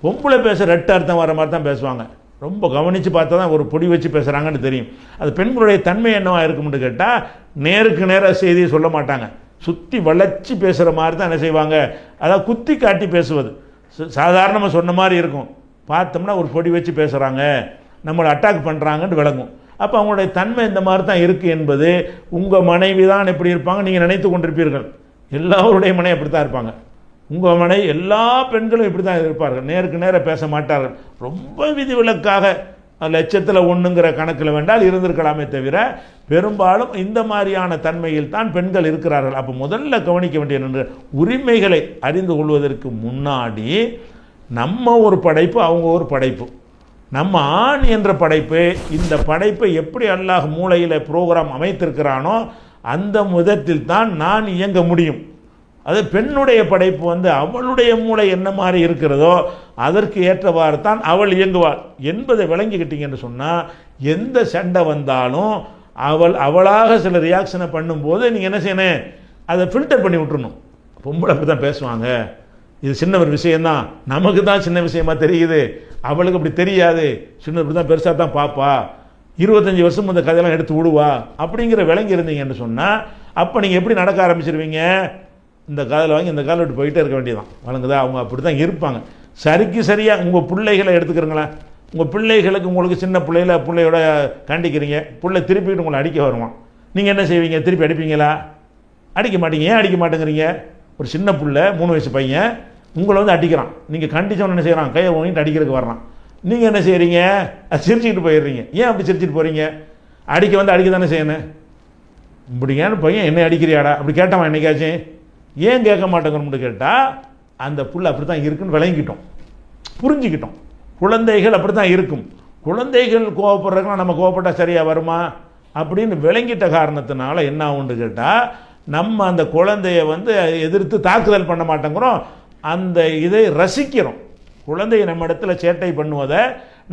பொம்பளை பேச ரெட்ட அர்த்தம் வர மாதிரி தான் பேசுவாங்க. ரொம்ப கவனித்து பார்த்தா தான் ஒரு பொடி வச்சு பேசுகிறாங்கன்னு தெரியும். அது பெண்களுடைய தன்மை என்னவாக இருக்கும்னு கேட்டால், நேருக்கு நேராக செய்தியை சொல்ல மாட்டாங்க, சுற்றி வளைச்சி பேசுகிற மாதிரி தான் என்ன செய்வாங்க, அதாவது குத்தி காட்டி பேசுவது. சாதாரணமாக சொன்ன மாதிரி இருக்கும், பார்த்தோம்னா ஒரு பொடி வச்சு பேசுகிறாங்க, நம்மளை அட்டாக் பண்ணுறாங்கன்னு விளங்கும். அப்போ அவங்களுடைய தன்மை இந்த மாதிரி தான் இருக்குது என்பது உங்கள் மனைவி தான் எப்படி இருப்பாங்க நீங்கள் நினைத்து கொண்டிருப்பீர்கள். எல்லாருடைய மனைவி அப்படி தான் இருப்பாங்க. உங்கள் மனைவி எல்லா பெண்களும் இப்படி தான் இருப்பார்கள், நேருக்கு நேராக பேச மாட்டார்கள். ரொம்ப விதிவிலக்காக லட்சத்தில் ஒன்றுங்கிற கணக்கில் வேண்டால் இருந்திருக்கலாமே தவிர பெரும்பாலும் இந்த மாதிரியான தன்மையில் தான் பெண்கள் இருக்கிறார்கள். அப்போ முதல்ல கவனிக்க வேண்டிய உரிமைகளை அறிந்து கொள்வதற்கு முன்னாடி நம்ம ஒரு படைப்பு, அவங்க ஒரு படைப்பு. நம்ம ஆண் என்ற படைப்பு, இந்த படைப்பை எப்படி அல்லாஹ் மூளையில் ப்ரோக்ராம் அமைத்திருக்கிறானோ அந்த விதத்தில் தான் நான் இயங்க முடியும். அது பெண்ணுடைய படைப்பு அவளுடைய மூளை என்ன மாதிரி இருக்கிறதோ அதற்கு ஏற்றவாறு தான் அவள் இயங்குவாள் என்பதை விளங்கிக்கிட்டீங்கன்னு சொன்னால், எந்த சண்டை வந்தாலும் அவளாக சில ரியாக்ஷனை பண்ணும்போது நீங்கள் என்ன செய்யணும், அதை ஃபில்டர் பண்ணி விட்டுறணும். பொம்பளை அப்படி தான் பேசுவாங்க, இது சின்ன ஒரு விஷயந்தான், நமக்கு தான் சின்ன விஷயமா தெரியுது, அவளுக்கு அப்படி தெரியாது, சின்ன இப்படி தான் பெருசாக தான் பார்ப்பா, 25 வருஷம் இந்த கதையெல்லாம் எடுத்து விடுவா அப்படிங்கிற விளங்கி இருந்தீங்கன்னு சொன்னால், அப்போ நீங்கள் எப்படி நடக்க ஆரம்பிச்சிருவீங்க, இந்த காதில் வாங்கி இந்த காலை விட்டு போயிட்டே இருக்க வேண்டியதான். வழங்குதா? அவங்க அப்படி தான் இருப்பாங்க. சரிக்கு சரியாக உங்கள் பிள்ளைகளை எடுத்துக்கிறீங்களா, உங்கள் பிள்ளைகளுக்கு உங்களுக்கு சின்ன பிள்ளையோட கண்டிக்கிறீங்க, பிள்ளை திருப்பிட்டு உங்களை அடிக்க வருவான், நீங்கள் என்ன செய்வீங்க, திருப்பி அடிப்பீங்களா? அடிக்க மாட்டீங்க. ஏன் அடிக்க மாட்டேங்கிறீங்க? ஒரு சின்ன பிள்ளை 3 வயசு பையன் உங்களை அடிக்கிறான், நீங்கள் கண்டிச்சவன் என்ன செய்கிறான், கையை ஊனிட்டு அடிக்கிறதுக்கு வர்றான், நீங்கள் என்ன செய்கிறீங்க, அது சிரிச்சுக்கிட்டு போயிடுறீங்க. ஏன் அப்படி சிரிச்சுட்டு போகிறீங்க? அடிக்க தானே செய்யணும். இப்படியான பையன் என்ன அடிக்கிறியாடா அப்படி கேட்டான் என்னைக்காச்சும்? ஏன் கேட்க மாட்டேங்கிறோம்னு கேட்டால், அந்த புள்ள அப்படி தான் இருக்குன்னு விளங்கிட்டோம், புரிஞ்சுக்கிட்டோம். குழந்தைகள் அப்படி தான் இருக்கும். குழந்தைகள் கோவப்படுறதுக்குலாம் நம்ம கோவப்பட்டால் சரியாக வருமா அப்படின்னு விளங்கிட்ட காரணத்தினால என்ன ஆகுன்னு கேட்டால், நம்ம அந்த குழந்தைய எதிர்த்து தாக்குதல் பண்ண மாட்டேங்கிறோம், அந்த இதை ரசிக்கிறோம். குழந்தையை நம்ம இடத்துல சேட்டை பண்ணுவதை,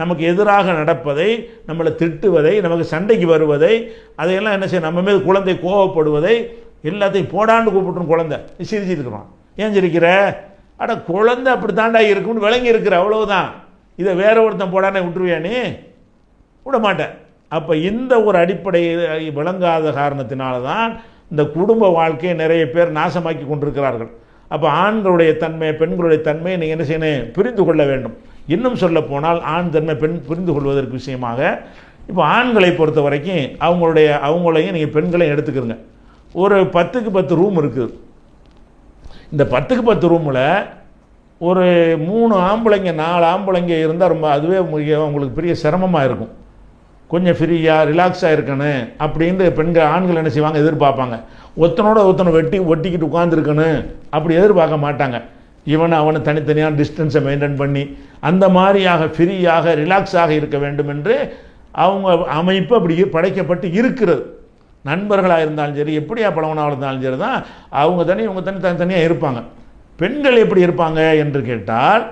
நமக்கு எதிராக நடப்பதை, நம்மளை திட்டுவதை, நமக்கு சண்டைக்கு வருவதை, அதையெல்லாம் என்ன செய்ய, நம்ம மீது குழந்தை கோவப்படுவதை எல்லாத்தையும் போடாண்டு கூப்பிட்டுரும். குழந்தை சிரிச்சிருக்கிறோம். ஏன் சிரிக்கிற? அட குழந்தை அப்படி தாண்டா இருக்கும்னு விளங்கி இருக்கிற, அவ்வளவுதான். இதை வேற ஒருத்தன் போடானே விட்டுருவியா? நீ விட மாட்டேன். அப்போ இந்த ஒரு அடிப்படை விளங்காத காரணத்தினால தான் இந்த குடும்ப வாழ்க்கையை நிறைய பேர் நாசமாக்கி கொண்டிருக்கிறார்கள். அப்போ ஆண்களுடைய தன்மை பெண்களுடைய தன்மையை நீங்கள் என்ன செய்யணும், புரிந்து கொள்ள வேண்டும். இன்னும் சொல்ல போனால் ஆண் தன்மை பெண் புரிந்து கொள்வதற்கு விஷயமாக இப்போ ஆண்களை பொறுத்த வரைக்கும் அவங்களையும் நீங்கள் பெண்களையும் எடுத்துக்கிறங்க. ஒரு 10க்கு 10 ரூம் இருக்குது. இந்த 10க்கு 10 ரூமில் ஒரு 3 ஆம்பளைங்க 4 ஆம்பளைங்க இருந்தால் ரொம்ப அதுவே உங்களுக்கு பெரிய சிரமமாக இருக்கும். கொஞ்சம் ஃப்ரீயாக ரிலாக்ஸாக இருக்கணும் அப்படின்னு ஆண்கள் என்ன செய்வாங்க, எதிர்பார்ப்பாங்க. ஒருத்தனை ஒட்டிக்கிட்டு உட்காந்துருக்கணும் அப்படி எதிர்பார்க்க மாட்டாங்க. அவனை தனித்தனியாக டிஸ்டன்ஸை மெயின்டைன் பண்ணி அந்த மாதிரியாக ஃப்ரீயாக ரிலாக்ஸாக இருக்க வேண்டும் என்று அவங்க அமைப்பு அப்படி படைக்கப்பட்டு இருக்கிறது. நண்பர்களாக இருந்தாலும் சரி, எப்படியா பழவனாக இருந்தாலும் சரி தான் அவங்க தனித்தனியாக இருப்பாங்க. பெண்கள் எப்படி இருப்பாங்க என்று கேட்டால்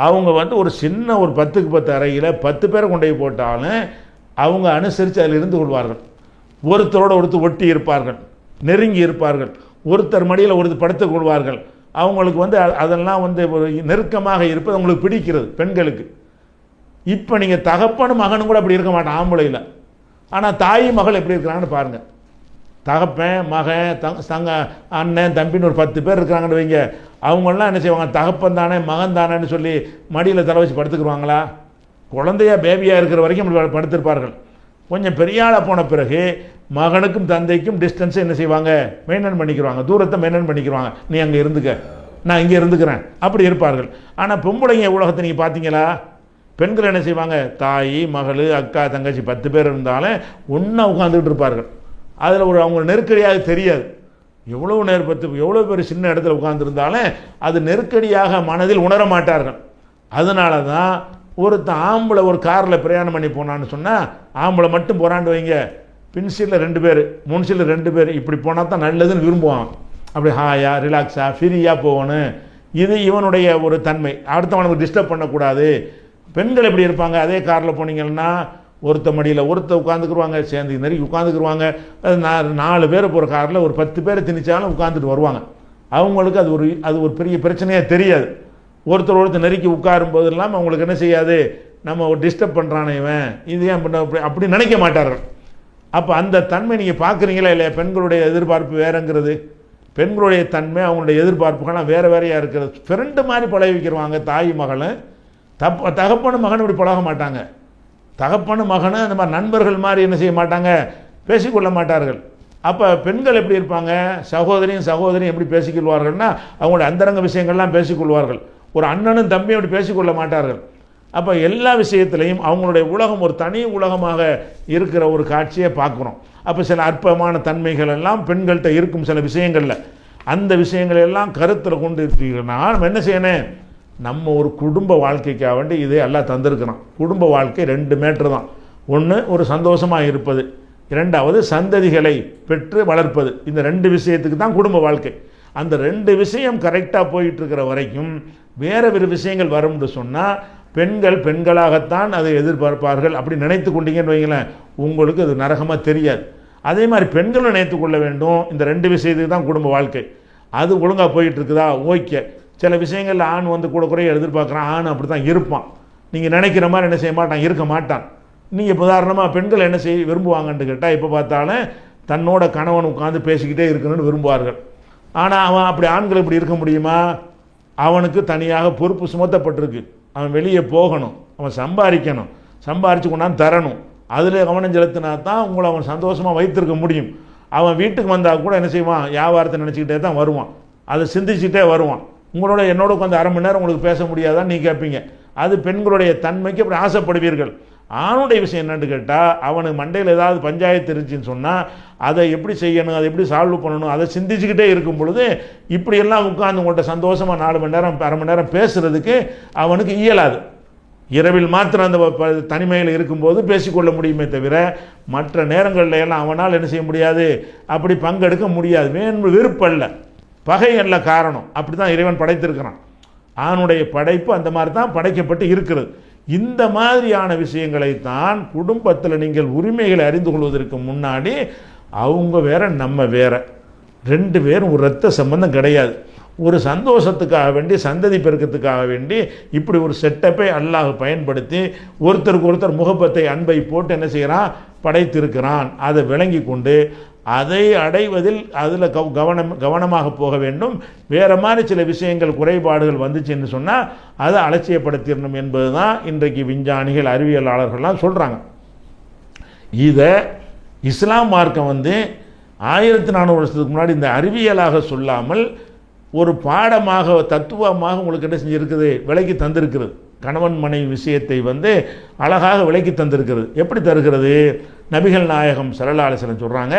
அவங்க ஒரு சின்ன ஒரு 10க்கு 10 அறையில் 10 பேரை கொண்டு போய் போட்டாலும் அவங்க அனுசரித்து அதில் இருந்து கொள்வார்கள். ஒருத்தரோட ஒருத்தர் ஒட்டி இருப்பார்கள், நெருங்கி இருப்பார்கள், ஒருத்தர் மடியில் ஒருத்தர் படுத்துக் கொள்வார்கள். அவங்களுக்கு அதெல்லாம் ஒரு நெருக்கமாக இருப்பது அவங்களுக்கு பிடிக்கிறது பெண்களுக்கு. இப்போ நீங்கள் தகப்பனும் மகனும் கூட அப்படி இருக்க மாட்டான் ஆம்பளையில். ஆனால் தாய் மகள் எப்படி இருக்கிறாங்கன்னு பாருங்கள். தகப்பன் மகன் தங்க அண்ணன் தம்பின்னு ஒரு 10 பேர் இருக்கிறாங்கன்னு வைங்க. அவங்களாம் என்ன செய்வாங்க, தகப்பன் தானே மகன் தானேன்னு சொல்லி மடியில் தலை வச்சு படுத்துக்குருவாங்களா? குழந்தையாக பேபியாக இருக்கிற வரைக்கும் அப்படி படுத்திருப்பார்கள். கொஞ்சம் பெரியாளாக போன பிறகு மகனுக்கும் தந்தைக்கும் டிஸ்டன்ஸை என்ன செய்வாங்க, மெயின்டைன் பண்ணிக்கிறாங்க, தூரத்தை மெயின்டைன் பண்ணிக்கிறாங்க. நீ அங்கே இருந்துக்க, நான் இங்கே இருந்துக்கிறேன், அப்படி இருப்பார்கள். ஆனால் பொம்பளைங்க உலகத்தை நீங்கள் பார்த்தீங்களா? பெண்கள் என்ன செய்வாங்க, தாய் மகள் அக்கா தங்கச்சி 10 பேர் இருந்தாலும் ஒன்றா உட்காந்துக்கிட்டு இருப்பார்கள். அதில் அவங்க நெருக்கடியாக தெரியாது. எவ்வளோ பேர் சின்ன இடத்துல உட்காந்துருந்தாலும் அது நெருக்கடியாக மனதில் உணர மாட்டார்கள். அதனால தான் ஒருத்தன் ஆம்பளை ஒரு காரில் பிரயாணம் பண்ணி போனான்னு சொன்னால் ஆம்பளை மட்டும் போகிறான்னு வைங்க, பின் சீட்டில் 2 பேர் 3 சீட்டில் 2 பேர் இப்படி போனால் தான் நல்லதுன்னு விரும்புவான். அப்படி ஹாயாக ரிலாக்ஸாக ஃப்ரீயாக போகணும். இது இவனுடைய ஒரு தன்மை. அடுத்தவனுக்கு டிஸ்டர்ப் பண்ணக்கூடாது. பெண்கள் எப்படி இருப்பாங்க, அதே காரில் போனீங்கன்னா ஒருத்த மடியில் ஒருத்த உட்காந்துக்குருவாங்க, சேர்ந்து நெருக்கி உட்காந்துக்குருவாங்க. அது 4 பேர் போகிற காரில் ஒரு 10 பேரை திணிச்சாலும் உட்காந்துட்டு வருவாங்க. அவங்களுக்கு அது ஒரு பெரிய பிரச்சனையாக தெரியாது. ஒருத்தர் நெருக்கி உட்காரும் போதெல்லாம் அவங்களுக்கு என்ன செய்யாது, நம்ம ஒரு டிஸ்டர்ப் பண்ணுறானே இவன், இது ஏன் பண்ண அப்படி நினைக்க மாட்டார்கள். அப்போ அந்த தன்மை நீங்கள் பார்க்குறீங்களா இல்லையா? பெண்களுடைய எதிர்பார்ப்பு வேறுங்கிறது, பெண்களுடைய தன்மை அவங்களுடைய எதிர்பார்ப்புகள்லாம் வேறையாக இருக்கிறது. ஃப்ரெண்டு மாதிரி பழகி வைக்கிறவாங்க தாய் மகளும். தகப்பனு மகன் இப்படி பழக மாட்டாங்க. தகப்பனு மகனும் அந்த மாதிரி நண்பர்கள் மாதிரி என்ன செய்ய மாட்டாங்க, பேசிக்கொள்ள மாட்டார்கள். அப்போ பெண்கள் எப்படி இருப்பாங்க, சகோதரியும் எப்படி பேசிக்கொள்வார்கள்னா அவங்களுடைய அந்தரங்க விஷயங்கள்லாம் பேசிக்கொள்வார்கள். ஒரு அண்ணனும் தம்பியும் அப்படி பேசிக்கொள்ள மாட்டார்கள். அப்போ எல்லா விஷயத்திலையும் அவங்களுடைய உலகம் ஒரு தனி உலகமாக இருக்கிற ஒரு காட்சியை பார்க்குறோம். அப்போ சில அற்பமான தன்மைகள் எல்லாம் பெண்கள்கிட்ட இருக்கும். சில விஷயங்களில் அந்த விஷயங்கள் எல்லாம் கருத்தில் கொண்டு இருக்கீங்கன்னா நம்ம என்ன செய்யணும், நம்ம ஒரு குடும்ப வாழ்க்கைக்காக வேண்டி இதே எல்லாம் தந்திருக்கிறோம். குடும்ப வாழ்க்கை 2 மேட்ரு தான். ஒன்று ஒரு சந்தோஷமாக இருப்பது, 2வது சந்ததிகளை பெற்று வளர்ப்பது. இந்த 2 விஷயத்துக்கு தான் குடும்ப வாழ்க்கை. அந்த 2 விஷயம் கரெக்டாக போயிட்டுருக்கிற வரைக்கும் வேறு விஷயங்கள் வரும்னு சொன்னால் பெண்களாகத்தான் அதை எதிர்பார்ப்பார்கள். அப்படி நினைத்து கொண்டீங்கன்னு வைங்களேன், உங்களுக்கு அது நரகமாக தெரியாது. அதே மாதிரி பெண்களும் நினைத்து கொள்ள வேண்டும், இந்த 2 விஷயத்துக்கு தான் குடும்ப வாழ்க்கை. அது ஒழுங்காக போயிட்டுருக்குதா, ஓகே. சில விஷயங்களில் ஆண் கூட குறைய எதிர்பார்க்குறான், ஆண் அப்படி தான் இருப்பான். நீங்கள் நினைக்கிற மாதிரி என்ன செய்ய மாட்டான், இருக்க மாட்டான். நீங்கள் உதாரணமாக பெண்கள் என்ன விரும்புவாங்கன்னு கேட்டால், இப்போ பார்த்தாலும் தன்னோட கணவன் உட்காந்து பேசிக்கிட்டே இருக்கணும்னு விரும்புவார்கள். ஆனால் அவன் அப்படி ஆண்கள் இப்படி இருக்க முடியுமா? அவனுக்கு தனியாக பொறுப்பு சுமத்தப்பட்டிருக்கு. அவன் வெளியே போகணும், அவன் சம்பாதிக்கணும், சம்பாரித்து கொண்டாந்து தரணும். அதில் கவனம் செலுத்தினா தான் உங்களை அவன் சந்தோஷமாக வைத்திருக்க முடியும். அவன் வீட்டுக்கு வந்தால் கூட என்ன செய்வான், வியாபாரத்தை நினச்சிக்கிட்டே தான் வருவான், அதை சிந்திச்சுட்டே வருவான். என்னோட உட்காந்து 1/2 மணி நேரம் உங்களுக்கு பேச முடியாதான்னு நீ கேட்பீங்க. அது பெண்களுடைய தன்மைக்கு அப்படி ஆசைப்படுவீர்கள். ஆணுடைய விஷயம் என்னன்னு கேட்டால், அவனுக்கு மண்டையில் ஏதாவது பஞ்சாயத்து இருந்துச்சின்னு சொன்னால் அதை எப்படி செய்யணும், அதை எப்படி சால்வ் பண்ணணும், அதை சிந்திச்சுக்கிட்டே இருக்கும் பொழுது இப்படியெல்லாம் உட்காந்து உங்கள்கிட்ட சந்தோஷமாக 4 மணி நேரம் 1/2 மணி நேரம் பேசுகிறதுக்கு அவனுக்கு இயலாது. இரவில் மாத்திரம் அந்த தனிமையில் இருக்கும்போது பேசிக்கொள்ள முடியுமே தவிர மற்ற நேரங்களில் எல்லாம் அவனால் என்ன செய்ய முடியாது, அப்படி பங்கெடுக்க முடியாது. விருப்பல்ல, பகை அல்ல காரணம். அப்படி தான் இறைவன் படைத்திருக்கிறான். ஆணுடைய படைப்பு அந்த மாதிரி தான் படைக்கப்பட்டு இருக்கிறது. இந்த மாதிரியான விஷயங்களை தான் குடும்பத்தில் நீங்கள் உரிமைகளை அறிந்து கொள்வதற்கு முன்னாடி அவங்க வேற நம்ம வேற, 2 பேரும் ஒரு இரத்த சம்பந்தம் கிடையாது. ஒரு சந்தோஷத்துக்காக வேண்டி, சந்ததி பெருக்கத்துக்காக வேண்டி இப்படி ஒரு செட்டப்பை அல்லாஹ் பயன்படுத்தி ஒருத்தருக்கு ஒருத்தர் முகப்பத்தை அன்பை போட்டு என்ன செய்கிறான், படைத்திருக்கிறான். அதை விளங்கி கொண்டு அதை அடைவதில் அதில் கவனமாக போக வேண்டும். வேறு மாதிரி சில விஷயங்கள் குறைபாடுகள் வந்துச்சுன்னு சொன்னால் அதை அலட்சியப்படுத்திடணும் என்பது தான் இன்றைக்கு விஞ்ஞானிகள் அறிவியலாளர்கள்லாம் சொல்கிறாங்க. இதை இஸ்லாம் மார்க்கம் 1400 வருஷத்துக்கு முன்னாடி இந்த அறிவியலாக சொல்லாமல் ஒரு பாடமாக தத்துவமாக உங்களுக்கு என்ன செஞ்சுருக்குது, விலைக்கு தந்திருக்கிறது. கணவன் மனைவி விஷயத்தை அழகாக விலைக்கு தந்திருக்கிறது. எப்படி தருகிறது? நபிகள் நாயகம் ஸல்லல்லாஹு அலைஹி வஸல்லம் சொல்கிறாங்க,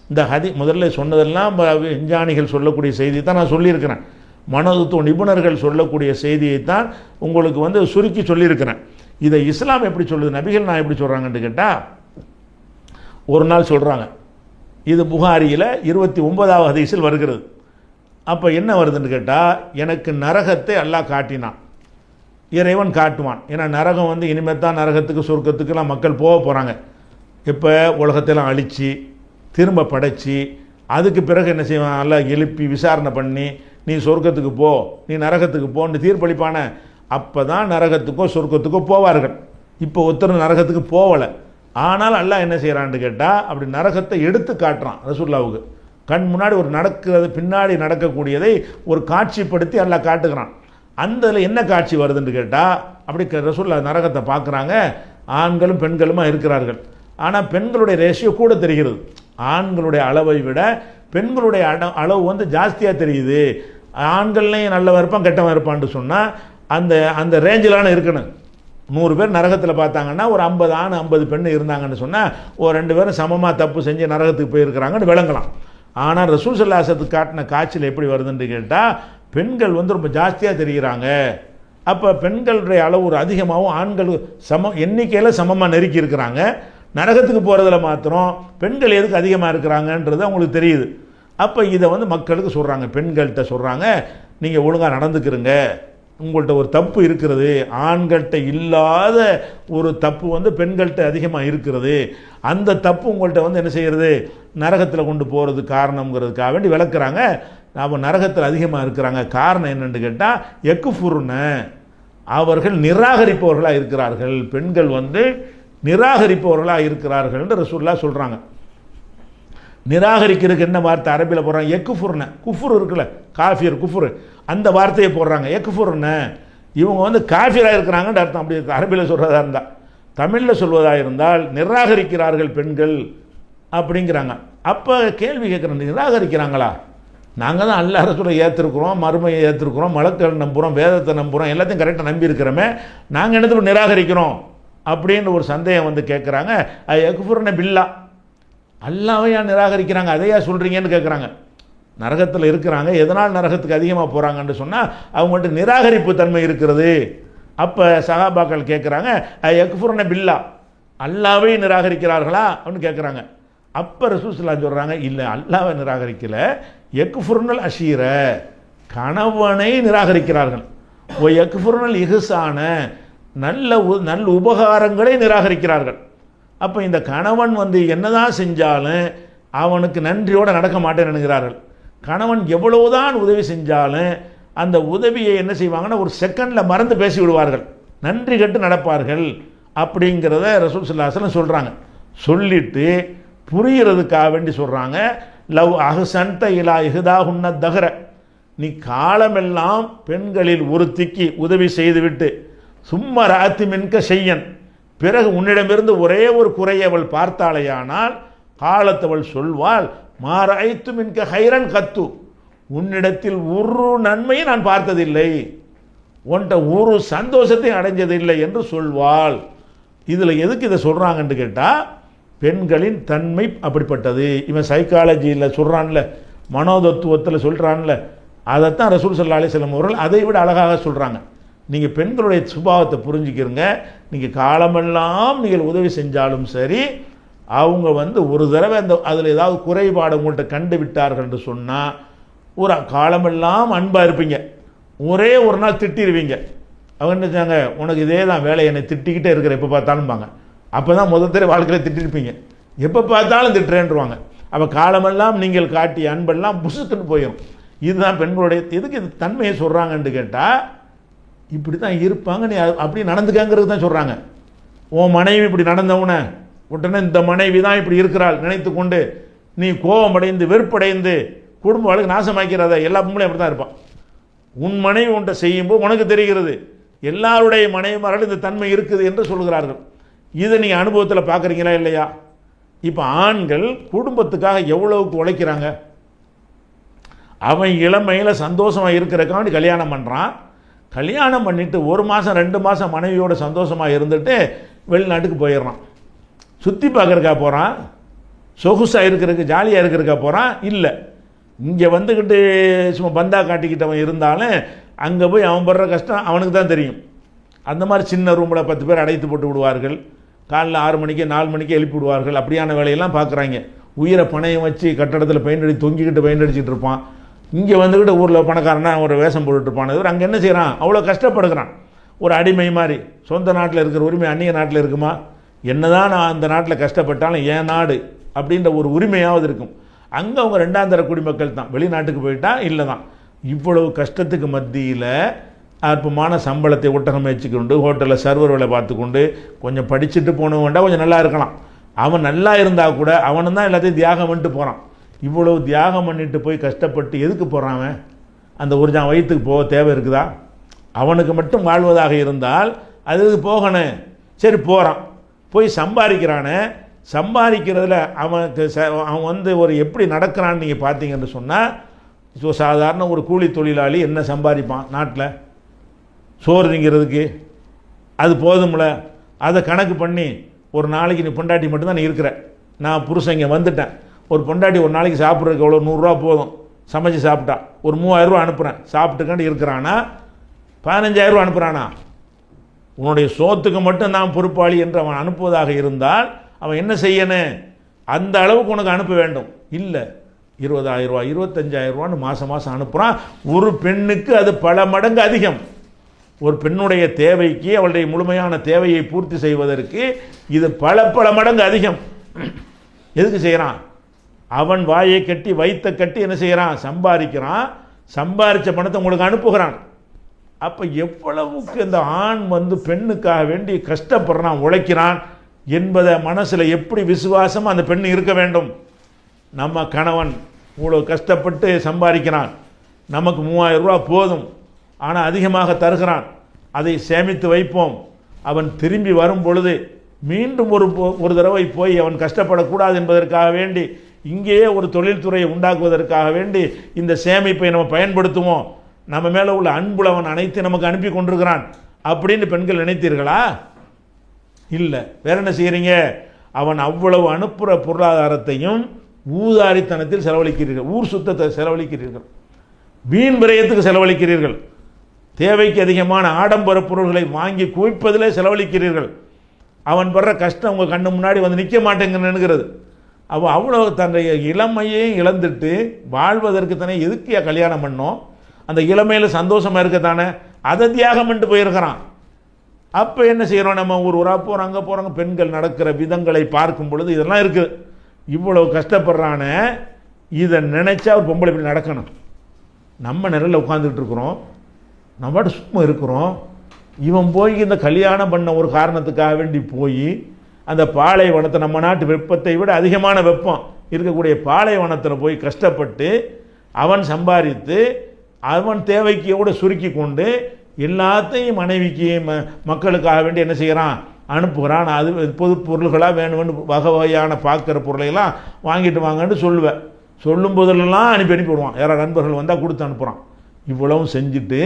இந்த முதல்ல சொன்னதெல்லாம் விஞ்ஞானிகள் சொல்லக்கூடிய செய்தி தான் நான் சொல்லியிருக்கிறேன். மனோதத்துவ நிபுணர்கள் சொல்லக்கூடிய செய்தியை தான் உங்களுக்கு சுருக்கி சொல்லியிருக்கிறேன். இதை இஸ்லாம் எப்படி சொல்லுது, நபிகள் நான் எப்படி சொல்கிறாங்கன்னு கேட்டால், ஒரு நாள் சொல்கிறாங்க, இது புகாரியில் 29வது ஹதீஸில் வருகிறது. அப்போ என்ன வருதுன்னு கேட்டால், எனக்கு நரகத்தை அல்லாஹ் காட்டினான், இறைவன் காட்டுவான். ஏன்னா நரகம் இனிமேல் தான் நரகத்துக்கு சொர்க்கத்துக்கெல்லாம் மக்கள் போக போகிறாங்க. இப்போ உலகத்தெல்லாம் அழித்து திரும்ப படைச்சி அதுக்கு பிறகு என்ன செய்வான், அல்லாஹ் எழுப்பி விசாரணை பண்ணி நீ சொர்க்கத்துக்கு போ, நீ நரகத்துக்கு போன்னு தீர்ப்பளிப்பான. அப்போ தான் நரகத்துக்கோ சொர்க்கத்துக்கோ போவார்கள். இப்போ ஒருத்தர் நரகத்துக்கு போகலை. ஆனால் அல்லாஹ் என்ன செய்கிறான்னு கேட்டால், அப்படி நரகத்தை எடுத்து காட்டுறான் ரசூலுல்லாவுக்கு. கண் முன்னாடி ஒரு நடக்கிறது, பின்னாடி நடக்கக்கூடியதை ஒரு காட்சிப்படுத்தி அல்லாஹ் காட்டுகிறான். அந்த என்ன காட்சி வருதுன்னு கேட்டால், அப்படி ரசூலுல்லாஹ் நரகத்தை பார்க்குறாங்க. ஆண்களும் பெண்களுமா இருக்கிறார்கள். ஆனால் பெண்களுடைய ரேஷியோ கூட தெரிகிறது. ஆண்களுடைய அளவை விட பெண்களுடைய அளவு ஜாஸ்தியாக தெரியுது. ஆண்கள்லையும் நல்லவன் இருப்பான் கெட்டவன் இருப்பான்னு சொன்னால் அந்த ரேஞ்சிலான இருக்கணும். 100 பேர் நரகத்தில் பார்த்தாங்கன்னா ஒரு 50 ஆண் 50 பெண் இருந்தாங்கன்னு சொன்னால் ஒரு 2 பேரும் சமமாக தப்பு செஞ்சு நரகத்துக்கு போயிருக்கிறாங்கன்னு விளங்கலாம். ஆனால் ரசூல் ஸல்லல்லாஹு அலைஹி வஸல்லம் காட்டின காட்சியில் எப்படி வருதுன்னு கேட்டால், பெண்கள் ரொம்ப ஜாஸ்தியாக தெரிகிறாங்க. அப்போ பெண்களுடைய அளவு ஒரு அதிகமாகவும் ஆண்கள் எண்ணிக்கையில் சமமாக நெருக்கி இருக்கிறாங்க. நரகத்துக்கு போகிறதுல மாத்திரம் பெண்கள் எதுக்கு அதிகமாக இருக்கிறாங்கன்றது அவங்களுக்கு தெரியுது. அப்போ இதை மக்களுக்கு சொல்கிறாங்க, பெண்கள்கிட்ட சொல்கிறாங்க, நீங்கள் ஒழுங்காக நடந்துக்கிறங்க, உங்கள்கிட்ட ஒரு தப்பு இருக்கிறது, ஆண்கள்கிட்ட இல்லாத ஒரு தப்பு பெண்கள்கிட்ட அதிகமாக இருக்கிறது. அந்த தப்பு உங்கள்கிட்ட என்ன செய்கிறது, நரகத்தில் கொண்டு போகிறது காரணங்கிறதுக்காக வேண்டி விளக்குறாங்க. நாம் நரகத்தில் அதிகமாக இருக்கிறாங்க. காரணம் என்னென்னு கேட்டால், எக்குஃபுர்ன, அவர்கள் நிராகரிப்பவர்களாக இருக்கிறார்கள். பெண்கள் நிராகரிப்பவர்களாக இருக்கிறார்கள் என்று ரசூலுல்லாஹ் சொல்கிறாங்க. நிராகரிக்கிறதுக்கு என்ன வார்த்தை அரபியில் போடுறாங்க, எக்குஃபுர்ன. குஃபுர் இருக்குல்ல, காஃபியர் குஃபுர், அந்த வார்த்தையை போடுறாங்க. எக்குஃபுர்ன, இவங்க காஃபியராக இருக்கிறாங்கன்னு அர்த்தம். அப்படி அரபியில் சொல்கிறதா இருந்தால். தமிழில் சொல்வதாக இருந்தால் நிராகரிக்கிறார்கள் பெண்கள் அப்படிங்கிறாங்க. அப்போ கேள்வி கேட்குறேன், நிராகரிக்கிறாங்களா? நாங்கள் தான் அல்லாஹ் ரசூலை ஏற்றிருக்கிறோம், மறுமையை ஏற்றிருக்கிறோம், மலக்கள் நம்புகிறோம், வேதத்தை நம்புகிறோம், எல்லாத்தையும் கரெக்டாக நம்பி இருக்கிறோமே, நாங்கள் என்னத்துக்கு நிராகரிக்கிறோம் அப்படின்னு ஒரு சந்தேகம் கேட்குறாங்க. எக்குஃபுர்ன பில்லா, அல்லாஹ்வை ஏன் நிராகரிக்கிறாங்க, அதையா சொல்கிறீங்கன்னு கேட்குறாங்க. நரகத்தில் இருக்கிறாங்க, எதனால் நரகத்துக்கு அதிகமாக போகிறாங்கன்னு சொன்னால் அவங்கள்ட்ட நிராகரிப்பு தன்மை இருக்கிறது. அப்போ சஹாபாக்கள் கேட்குறாங்க, எக்குஃபுர்ன பில்லா, அல்லாஹ்வை நிராகரிக்கிறார்களா அப்படின்னு கேட்குறாங்க. அப்போ ரசூல் ஸல்லல்லாஹு சொல்கிறாங்க, இல்லை அல்லாஹ்வை நிராகரிக்கல, எக்குஃபுர்னல் அஷீர, கணவனை நிராகரிக்கிறார்கள். ஓ எக்குஃபுர்னல் இஹ்சான, நல்ல உபகாரங்களை நிராகரிக்கிறார்கள். அப்போ இந்த கணவன் என்னதான் செஞ்சாலும் அவனுக்கு நன்றியோடு நடக்க மாட்டேன்னு நினைக்கிறார்கள். கணவன் எவ்வளவுதான் உதவி செஞ்சாலும் அந்த உதவியை என்ன செய்வாங்கன்னா ஒரு செகண்டில் மறந்து பேசி விடுவார்கள், நன்றி கட்டு நடப்பார்கள் அப்படிங்கிறத ரசூல் ஸல்லல்லாஹு அலைஹி வஸல்லம் சொல்கிறாங்க. சொல்லிட்டு புரிகிறதுக்காக வேண்டி சொல்கிறாங்க, லவ் அஹ்சன்த இலா இஹ்தாஹுன்ன தஹர, நீ காலமெல்லாம் பெண்களில் ஒருத்திக்கு உதவி செய்துவிட்டு சும்மா ராத்தி மின்க செய்யன், பிறகு உன்னிடமிருந்து ஒரே ஒரு குறையை அவள் பார்த்தாலேயானால் காலத்தவள் சொல்வாள், மாராய்த்து மின்க ஹைரன் கத்து, உன்னிடத்தில் ஒரு நன்மையை நான் பார்த்ததில்லை, உன்ட்ட ஒரு சந்தோஷத்தை அடைஞ்சதில்லை என்று சொல்வாள். இதில் எதுக்கு இதை சொல்கிறாங்கன்னு கேட்டால், பெண்களின் தன்மை அப்படிப்பட்டது. இவன் சைக்காலஜியில் சொல்கிறான்ல, மனோதத்துவத்தில் சொல்கிறான்ல, அதைத்தான் ரசூல் ஸல்லல்லாஹு அலைஹி வஸல்லம் அவர்கள் அதை விட அழகாக சொல்கிறாங்க. நீங்கள் பெண்களுடைய சுபாவத்தை புரிஞ்சுக்கிறங்க, நீங்கள் காலமெல்லாம் நீங்கள் உதவி செஞ்சாலும் சரி, அவங்க ஒரு தடவை அதில் ஏதாவது குறைபாடு உங்கள்கிட்ட கண்டு விட்டார்கள் என்று சொன்னால் ஒரு காலமெல்லாம் அன்பாக இருப்பீங்க, ஒரே ஒரு நாள் திட்டிடுவீங்க. அவங்க என்ன செஞ்சாங்க, உனக்கு இதே தான் வேலை, என்னை திட்டிக்கிட்டே இருக்கிற எப்போ பார்த்தாலும்பாங்க. அப்போ தான் முதல் வாழ்க்கையில் திட்டிருப்பீங்க, எப்போ பார்த்தாலும் திட்டுறேன்ருவாங்க. அப்போ காலமெல்லாம் நீங்கள் காட்டிய அன்பெல்லாம் புசுக்குன்னு போயிடும். இதுதான் பெண்களுடைய. எதுக்கு இது தன்மையை சொல்கிறாங்கன்னு கேட்டால், இப்படி தான் இருப்பாங்க, நீ அப்படி நடந்துக்காங்கிறது தான் சொல்கிறாங்க. உன் மனைவி இப்படி நடந்தவுன உடனே இந்த மனைவி தான் இப்படி இருக்கிறாள் நினைத்து கொண்டு நீ கோபமடைந்து வெறுப்படைந்து குடும்ப வாழ்க்கை நாசமாக்கிறத. எல்லா பொம்பளையும் அப்படி தான் இருப்பான். உன் மனைவி உன்ட்ட செய்யும்போது உனக்கு தெரிகிறது எல்லாருடைய மனைவிமார்கள் இந்த தன்மை இருக்குது என்று சொல்கிறார்கள். இதை நீங்கள் அனுபவத்தில் பார்க்குறீங்களா இல்லையா? இப்போ ஆண்கள் குடும்பத்துக்காக எவ்வளவுக்கு உழைக்கிறாங்க. அவன் இளமையில் சந்தோஷமாக இருக்கிறக்காண்டி கல்யாணம் பண்ணுறான். கல்யாணம் பண்ணிவிட்டு 1 மாதம் 2 மாதம் மனைவியோட சந்தோஷமாக இருந்துட்டு வெளிநாட்டுக்கு போயிடுறான். சுற்றி பார்க்குறக்கா போகிறான், சொகுசாக இருக்கிறதுக்கு ஜாலியாக இருக்கிறக்கா போகிறான்? இல்லை. இங்கே வந்துக்கிட்டு சும்மா பந்தா காட்டிக்கிட்டவன் இருந்தாலும் அங்கே போய் அவன் படுற கஷ்டம் அவனுக்கு தான் தெரியும். அந்த மாதிரி சின்ன ரூமில் 10 பேர் அடைத்து போட்டு விடுவார்கள். காலைல 6 மணிக்கு 4 மணிக்கு எழுப்பி விடுவார்கள். அப்படியான வேலையெல்லாம் பார்க்குறாங்க. உயிரை பணையம் வச்சு கட்டடத்தில் பெயிண்ட் அடி தொங்கிக்கிட்டு பெயிண்ட் அடிச்சுட்டு இருப்பான். இங்கே வந்துக்கிட்டு ஊரில் பணக்காரனா ஒரு வேஷம் போட்டுட்ருப்பான். அங்கே என்ன செய்கிறான்? அவ்வளோ கஷ்டப்படுகிறான். ஒரு அடிமை மாதிரி. சொந்த நாட்டில் இருக்கிற உரிமை அந்நிய நாட்டில் இருக்குமா? என்னதான் நான் அந்த நாட்டில் கஷ்டப்பட்டாலும் என் நாடு அப்படின்ற ஒரு உரிமையாவது இருக்கும். அங்கே அவங்க 2ஆம் தர குடிமக்கள் தான். வெளிநாட்டுக்கு போயிட்டா இல்லை தான். இவ்வளவு கஷ்டத்துக்கு மத்தியில் அற்பமான சம்பளத்தை ஒட்டகம் வச்சுக்கொண்டு ஹோட்டலில் சர்வர் வேலை பார்த்துக்கொண்டு கொஞ்சம் படிச்சுட்டு போனவன்டா கொஞ்சம் நல்லா இருக்கலாம். அவன் நல்லா இருந்தால் கூட அவனு தான் எல்லாத்தையும் தியாகம் பண்ணிட்டு போகிறான். இவ்வளவு தியாகம் பண்ணிட்டு போய் கஷ்டப்பட்டு எதுக்கு போகிறான் அவன்? அந்த ஒரு ஜான் வயிற்றுக்கு போக தேவை இருக்குதா? அவனுக்கு மட்டும் வாழ்வதாக இருந்தால் அது போகணும். சரி போகிறான், போய் சம்பாதிக்கிறானே. சம்பாதிக்கிறதுல அவன் வந்து ஒரு எப்படி நடக்கிறான்னு நீங்கள் பார்த்தீங்கன்னு சொன்னால் சாதாரண ஒரு கூலி தொழிலாளி என்ன சம்பாதிப்பான் நாட்டில் சோறு திங்கிறதுக்கு? அது போதும்ல. அதை கணக்கு பண்ணி ஒரு நாளைக்கு நீ பொண்டாட்டி மட்டும்தான் நீ இருக்கிற, நான் புருஷன் இங்கே வந்துட்டேன், ஒரு பொண்டாட்டி ஒரு நாளைக்கு சாப்பிட்றதுக்கு எவ்வளோ 100 ரூபா போதும், சமைச்சு சாப்பிட்டா ஒரு 3000 ரூபா அனுப்புகிறேன் சாப்பிட்டுக்காண்டி இருக்கிறானா? 15000 ரூபா அனுப்புகிறானா? உன்னுடைய சோத்துக்கு மட்டும் நான் பொறுப்பாளி என்று அவன் அனுப்புவதாக இருந்தால் அவன் என்ன செய்யணும்? அந்த அளவுக்கு உனக்கு அனுப்ப வேண்டும். இல்லை, 20000 ரூபா 25000 ரூபான்னு மாதம் மாதம் அனுப்புகிறான். ஒரு பெண்ணுக்கு அது பல மடங்கு அதிகம். ஒரு பெண்ணுடைய தேவைக்கு அவளுடைய முழுமையான தேவையை பூர்த்தி செய்வதற்கு இது பல பல மடங்கு அதிகம். எதுக்கு செய்கிறான்? அவன் வாயை கட்டி வைத்த கட்டி என்ன செய்கிறான்? சம்பாதிக்கிறான். சம்பாதிச்ச பணத்தை உங்களுக்கு அனுப்புகிறான். அப்போ எவ்வளவுக்கு இந்த ஆண் வந்து பெண்ணுக்காக வேண்டி கஷ்டப்படுறான், உழைக்கிறான் என்பதை மனசில் எப்படி விசுவாசம் அந்த பெண் இருக்க வேண்டும்? நம்ம கணவன் இவ்வளோ கஷ்டப்பட்டு சம்பாதிக்கிறான், நமக்கு 3000 ரூபா போதும், ஆனால் அதிகமாக தருகிறான், அதை சேமித்து வைப்போம். அவன் திரும்பி வரும் பொழுது மீண்டும் ஒரு தடவை போய் அவன் கஷ்டப்படக்கூடாது என்பதற்காக வேண்டி இங்கேயே ஒரு தொழில்துறையை உண்டாக்குவதற்காக வேண்டி இந்த சேமிப்பை நம்ம பயன்படுத்துவோம். நம்ம மேலே உள்ள அன்புல அவன் அனைத்து நமக்கு அனுப்பி கொண்டிருக்கிறான் அப்படின்னு பெண்கள் நினைத்தீர்களா? இல்லை. வேற என்ன செய்கிறீங்க? அவன் அவ்வளவு அனுப்புகிற பொருளாதாரத்தையும் ஊதாரித்தனத்தில் செலவழிக்கிறீர்கள், ஊர் சுத்தத்தை செலவழிக்கிறீர்கள், வீண் விரயத்துக்கு செலவழிக்கிறீர்கள், தேவைக்கு அதிகமான ஆடம்பர பொருள்களை வாங்கி குவிப்பதிலே செலவழிக்கிறீர்கள். அவன் படுற கஷ்டம் உங்கள் கண்ணு முன்னாடி வந்து நிற்க மாட்டேங்கிறது. அவன் அவ்வளோ தன்னுடைய இளமையையும் இழந்துட்டு வாழ்வதற்கு தானே எதுக்கு கல்யாணம் பண்ணோம்? அந்த இளமையில் சந்தோஷமாக இருக்கத்தானே அதை தியாகம் பண்ணிட்டு போயிருக்கிறான். அப்போ என்ன செய்கிறோம்? நம்ம ஊராக போகிறோம், அங்கே போகிறாங்க, பெண்கள் நடக்கிற விதங்களை பார்க்கும் பொழுது இதெல்லாம் இருக்குது. இவ்வளவு கஷ்டப்படுறான இதை நினச்சா ஒரு பொம்பளை இப்படி நடக்கணும். நம்ம நிலையில் உட்காந்துக்கிட்டு இருக்கிறோம், நம்ம பாட்டு சும்மா இருக்கிறோம். இவன் போய் இந்த கல்யாணம் பண்ண ஒரு காரணத்துக்காக வேண்டி போய் அந்த பாலைவனத்தை, நம்ம நாட்டு வெப்பத்தை விட அதிகமான வெப்பம் இருக்கக்கூடிய பாலைவனத்தில் போய் கஷ்டப்பட்டு அவன் சம்பாதித்து அவன் தேவைக்கு கூட சுருக்கி கொண்டு எல்லாத்தையும் மனைவிக்கு மக்களுக்காக வேண்டி என்ன செய்கிறான்? அனுப்புகிறான். அது பொது பொருள்களாக வேணும்னு வகை வகையான பார்க்குற பொருளையெல்லாம் வாங்கிட்டு வாங்கன்னு சொல்லுவேன். சொல்லும் போதெல்லாம் அனுப்பிவிடுவான். யாராவது நண்பர்கள் வந்தால் கொடுத்து அனுப்புகிறான். இவ்வளவும் செஞ்சுட்டு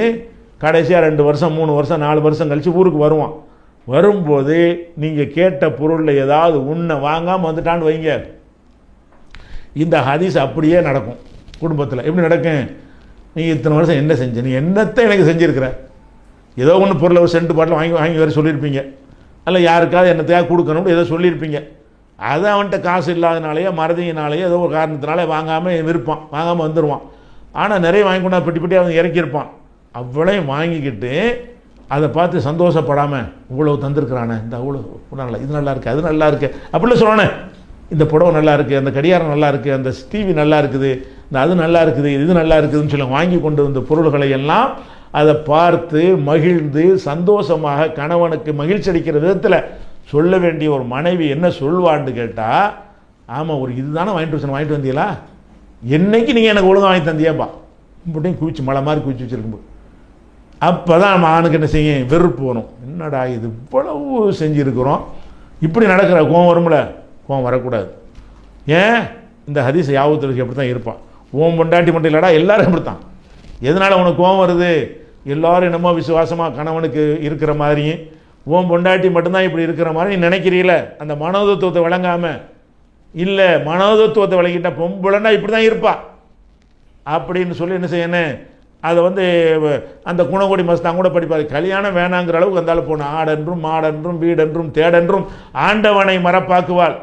கடைசியாக 2 வருஷம் 3 வருஷம் 4 வருஷம் கழித்து ஊருக்கு வருவான். வரும்போது நீங்கள் கேட்ட பொருளில் ஏதாவது உன்னை வாங்காமல் வந்துட்டான்னு வைங்க, இந்த ஹதீஸ் அப்படியே நடக்கும் குடும்பத்தில். எப்படி நடக்கும்? நீங்கள் இத்தனை வருஷம் என்ன செஞ்ச, நீ என்னத்தை எனக்கு செஞ்சுருக்கிற, ஏதோ ஒன்று பொருளை ஒரு சென்ட் பாட்டில் வாங்கி வாங்கி வேறு சொல்லியிருப்பீங்க, அல்ல யாருக்காவது என்னத்தையாக கொடுக்கணும்னு ஏதோ சொல்லியிருப்பீங்க. அதை அவன்கிட்ட காசு இல்லாதனாலேயோ மறதியினாலேயோ ஏதோ ஒரு காரணத்தினாலே வாங்காமல் இருப்பான், வாங்காமல் வந்துடுவான். ஆனால் நிறைய வாங்கி கொண்டா பெட்டி பெட்டி அவன் இறக்கியிருப்பான். அவ்வளோயும் வாங்கிக்கிட்டு அதை பார்த்து சந்தோஷப்படாமல் இவ்வளவு தந்திருக்கிறானே, இந்த அவ்வளோ நல்லா, இது நல்லா இருக்குது, அது நல்லா இருக்குது அப்படிலாம் சொல்லணே. இந்த புடவை நல்லா இருக்குது, அந்த கடிகாரம் நல்லா இருக்குது, அந்த டிவி நல்லா இருக்குது, இந்த அது நல்லா இருக்குது, இது நல்லா இருக்குதுன்னு சொல்லி வாங்கி கொண்டு வந்த பொருள்களை எல்லாம் அதை பார்த்து மகிழ்ந்து சந்தோஷமாக கணவனுக்கு மகிழ்ச்சி அளிக்கிற விதத்தில் சொல்ல வேண்டிய ஒரு மனைவி என்ன சொல்வான்னு கேட்டால், ஆமாம் ஒரு இதுதானே வாங்கிட்டு வந்தீங்களா, என்னைக்கு நீங்கள் எனக்கு ஒழுங்காக வாங்கி தந்தியாப்பா இப்படியும் குவிச்சு மழை மாதிரி குவிச்சு வச்சுருக்கும்போது அப்போ தான் நம்ம ஆணுக்கு என்ன செய்யும், வெறுப்பு வரும். என்னடா இது இவ்வளவு செஞ்சுருக்கிறோம், இப்படி நடக்கிற கோவம் வரும்ல, கோவம் வரக்கூடாது. ஏன் இந்த ஹதீஸ் யாவத்துக்கு அப்படி தான் இருப்பான். ஓம் பொண்டாட்டி மட்டும் இல்லைடா, எல்லாரும் இப்படித்தான். எதனால் உனக்கு கோவம் வருது, எல்லோரும் என்னமோ விசுவாசமாக கணவனுக்கு இருக்கிற மாதிரியும் ஓம் பொண்டாட்டி மட்டும்தான் இப்படி இருக்கிற மாதிரி நீ நினைக்கிறீல, அந்த மனோதத்துவத்தை வழங்காமல் இல்லை, மனோதத்துவத்தை வழங்கிட்ட பொம்பளைன்னா இப்படி தான் இருப்பா அப்படின்னு சொல்லி என்ன செய்யணும், அதை அந்த குணங்கொடி மஸ்தான் கூட படிப்பார். கல்யாணம் வேணாங்கிற அளவுக்கு வந்தாலும் போன ஆடென்றும் மாடென்றும் வீடென்றும் தேடென்றும் ஆண்டவனை மறப்பாக்குவாள்.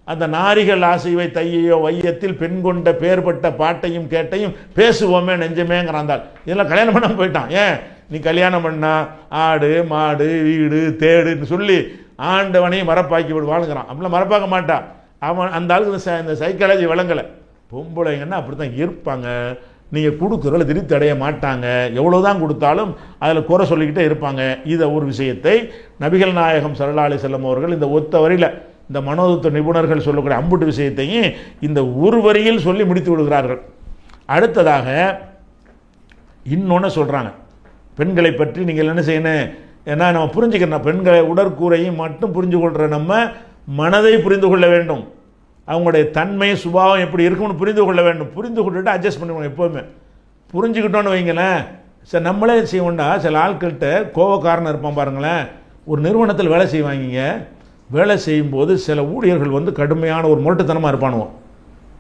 அந்த நாரிகள் ஆசைவை தையையோ வையத்தில் பெண் கொண்ட பேர்பட்ட பாட்டையும் கேட்டையும் பேசுவோமே நெஞ்சமேங்கிறாந்தாள். இதெல்லாம் கல்யாணம் பண்ண போயிட்டான். ஏன் நீ கல்யாணம் பண்ணா ஆடு மாடு வீடு தேடுன்னு சொல்லி ஆண்டவனையும் மறப்பாக்கி விடுவாளுங்கிறான். அப்படிலாம் மறப்பாக்க மாட்டான் அவன். அந்த ஆளுக்கு இந்த சைக்காலஜி வழங்கலை. பொம்பளைங்கன்னா அப்படி தான் இருப்பாங்க. நீங்கள் கொடுக்குறல திருப்தி அடைய மாட்டாங்க, எவ்வளோதான் கொடுத்தாலும் அதில் குறை சொல்லிக்கிட்டே இருப்பாங்க. இதை ஒரு விஷயத்தை நபிகள் நாயகம் ஸல்லல்லாஹு அலைஹி வஸல்லம் அவர்கள் இந்த ஒத்த வரியில் இந்த மனோதத்துவ நிபுணர்கள் சொல்லக்கூடிய அம்புட்டு விஷயத்தையும் இந்த ஒரு வரியில் சொல்லி முடித்து விடுகிறார்கள். அடுத்ததாக இன்னொன்று சொல்கிறாங்க, பெண்களை பற்றி நீங்கள் என்ன செய்யணும், ஏன்னா நம்ம புரிஞ்சுக்கிறோம், பெண்களை உடற்கூறையும் மட்டும் புரிஞ்சு கொள்கிற நம்ம மனதை புரிந்து கொள்ள வேண்டும். அவங்களுடைய தன்மை சுபாவம் எப்படி இருக்கும்னு புரிந்து கொள்ள வேண்டும். புரிந்து கொண்டுட்டு அட்ஜஸ்ட் பண்ணுவோம். எப்போவுமே புரிஞ்சுக்கிட்டோன்னு வைங்களேன். சார் நம்மளே செய்வோம்டா, சில ஆட்கள்கிட்ட கோவக்காரன் இருப்பான் பாருங்களேன். ஒரு நிறுவனத்தில் வேலை செய்வாங்க. வேலை செய்யும்போது சில ஊழியர்கள் கடுமையான ஒரு முரட்டுத்தனமாக இருப்பானுவோம்.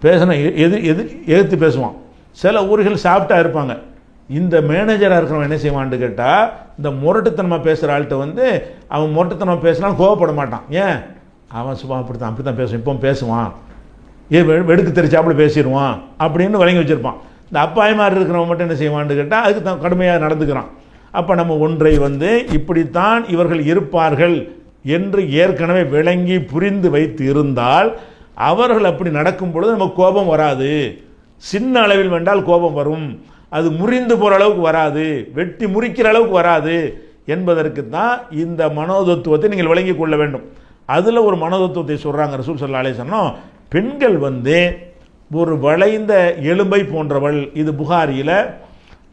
பேசினா எதிர்த்து பேசுவான். சில ஊழியர்கள் சாப்பிட்டா இருப்பாங்க. இந்த மேனேஜராக இருக்கிறவன் என்ன செய்வான்னு கேட்டால், இந்த முரட்டுத்தனமாக பேசுகிற ஆள்கிட்ட அவன் முரட்டுத்தனமாக பேசினாலும் கோவப்பட மாட்டான். ஏன், அவன் சும்மா அப்படி தான் பேசுவான், இப்போ பேசுவான், வெடுக்கு தெரிச்சாப்புல பேசிடுவான் அப்படின்னு வழங்கி வச்சுருப்பான். இந்த அப்பாய் மாதிரி இருக்கிறவன் மட்டும் என்ன செய்வான்னு கேட்டால் அதுக்கு தான் கடுமையாக நடந்துக்கிறான். அப்போ நம்ம ஒன்றை இப்படித்தான் இவர்கள் இருப்பார்கள் என்று ஏற்கனவே விளங்கி புரிந்து வைத்து இருந்தால் அவர்கள் அப்படி நடக்கும் பொழுது நமக்கு கோபம் வராது. சின்ன அளவில் வேண்டால் கோபம் வரும், அது முறிந்து போகிற அளவுக்கு வராது, வெட்டி முறிக்கிற அளவுக்கு வராது என்பதற்கு தான் இந்த மனோதத்துவத்தை நீங்கள் விளங்கி கொள்ள வேண்டும். அதில் ஒரு மனோதத்துவத்தை சொல்கிறாங்க ரசூல் ஸல்லல்லாஹு அலைஹி வஸல்லம். பெண்கள் ஒரு வளைந்த எலும்பை போன்றவள். இது புகாரியில்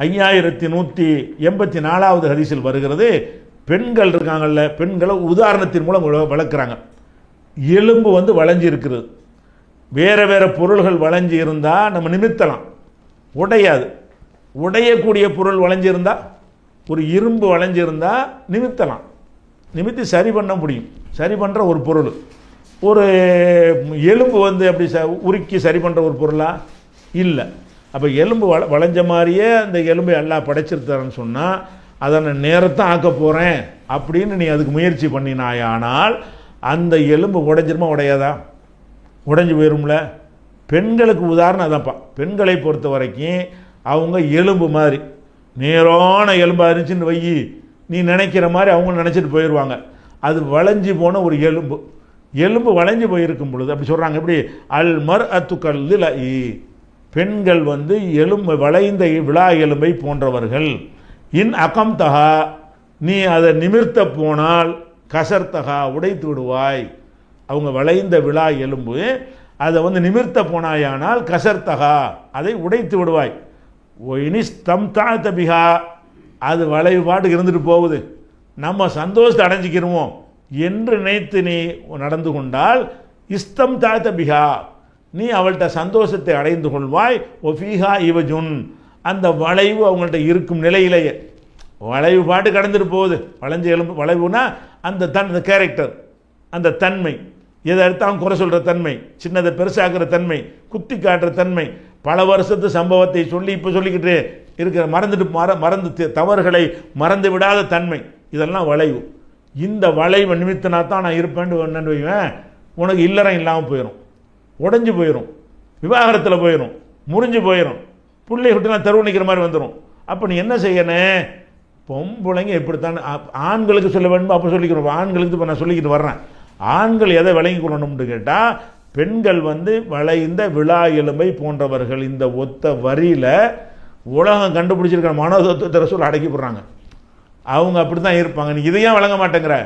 5184வது ஹதீஸில் வருகிறது. பெண்கள் இருக்காங்கல்ல, பெண்களை உதாரணத்தின் மூலம் வளர்க்குறாங்க. எலும்பு வளைஞ்சி இருக்கிறது. வேறு வேறு பொருள்கள் வளைஞ்சி இருந்தால் நம்ம நிமித்தலாம், உடையாது. உடையக்கூடிய பொருள் வளைஞ்சி இருந்தால், ஒரு இரும்பு வளைஞ்சி இருந்தால் நிமித்தலாம், நிமித்தி சரி பண்ண முடியும். சரி பண்ணுற ஒரு பொருள். ஒரு எலும்பு அப்படி உருக்கி சரி பண்ணுற ஒரு பொருளா இல்லை. அப்போ எலும்பு வளைஞ்ச மாதிரியே அந்த எலும்பை எல்லாம் படைச்சிருத்தாரன்னு சொன்னால் அதை நான் நேரத்தை ஆக்க போகிறேன் அப்படின்னு நீ அதுக்கு முயற்சி பண்ணினாயானால் அந்த எலும்பு உடைஞ்சிருமா உடையாதா? உடைஞ்சி போயிரும்ல. பெண்களுக்கு உதாரணம் அதான்ப்பா. பெண்களை பொறுத்த வரைக்கும் அவங்க எலும்பு மாதிரி நேரான எலும்பாக இருந்துச்சுன்னு வை, நீ நினைக்கிற மாதிரி அவங்க நினச்சிட்டு போயிடுவாங்க. அது வளைஞ்சி போன ஒரு எலும்பு. எலும்பு வளைஞ்சி போயிருக்கும் பொழுது அப்படி சொல்கிறாங்க. எப்படி அல் மர் அத்துக்கல்ல, பெண்கள் எலும்பு வளைந்த விழா எலும்பை போன்றவர்கள். இன் அகம் தகா, நீ அதை நிமிர்த்த போனால் கசர்த்தகா, உடைத்து விடுவாய். அவங்க வளைந்த விழா எலும்பு, அதை நிமிர்த்த போனாயானால் கசர்த்தகா, அதை உடைத்து விடுவாய். இனிஸ்தம் தாத்தபிகா, அது வளைவு பாட்டுக்கு இருந்துட்டு போகுது, நம்ம சந்தோஷத்தை அடைஞ்சிக்கிறோம் என்று நினைத்து நீ நடந்து கொண்டால் இஸ்தம் தாத்தபிகா, நீ அவள்கிட்ட சந்தோஷத்தை அடைந்து கொள்வாய். ஒஃபீஹா இவஜுன், அந்த வளைவு அவங்கள்ட்ட இருக்கும் நிலையிலேயே. வளைவு பாட்டு கடந்துட்டு போகுது. வளைஞ்ச எலும்பு வளைவுனா அந்த கேரக்டர், அந்த தன்மை, எதை எடுத்தாலும் குறை சொல்கிற தன்மை, சின்னதை பெருசாக்குற தன்மை, குத்தி காட்டுற தன்மை, பல வருஷத்து சம்பவத்தை சொல்லி இப்போ சொல்லிக்கிட்டு இருக்கிற மறந்து தவறுகளை மறந்து விடாத தன்மை, இதெல்லாம் வளைவு. இந்த வளைவை நிமித்தனா தான் நான் இருப்பேன்னு என்னன்னு வைவேன், உனக்கு இல்லறம் இல்லாமல் போயிடும், உடஞ்சி போயிடும், விவாகரத்தில் போயிடும், முறிஞ்சு போயிடும், பிள்ளை விட்டு நான் தெருவு நிற்கிற மாதிரி வந்துடும். அப்போ நீ என்ன செய்யணும், பொம்பளைங்க எப்படித்தான் ஆண்களுக்கு சொல்ல வேண்டும் அப்போ சொல்லிக்கிறோம். ஆண்களுக்கு இப்போ நான் சொல்லிக்கிட்டு வர்றேன். ஆண்கள் எதை விளங்கி கொள்ளணும்னு கேட்டால், பெண்கள் வளைந்த விழா எலும்பை போன்றவர்கள். இந்த ஒத்த வரியில் உலகம் கண்டுபிடிச்சிருக்கிற மனோதத்துவத்தை ரசூல் அடக்கி போடுறாங்க. அவங்க அப்படி தான் இருப்பாங்க. நீ இதையும் வழங்க மாட்டேங்கிற,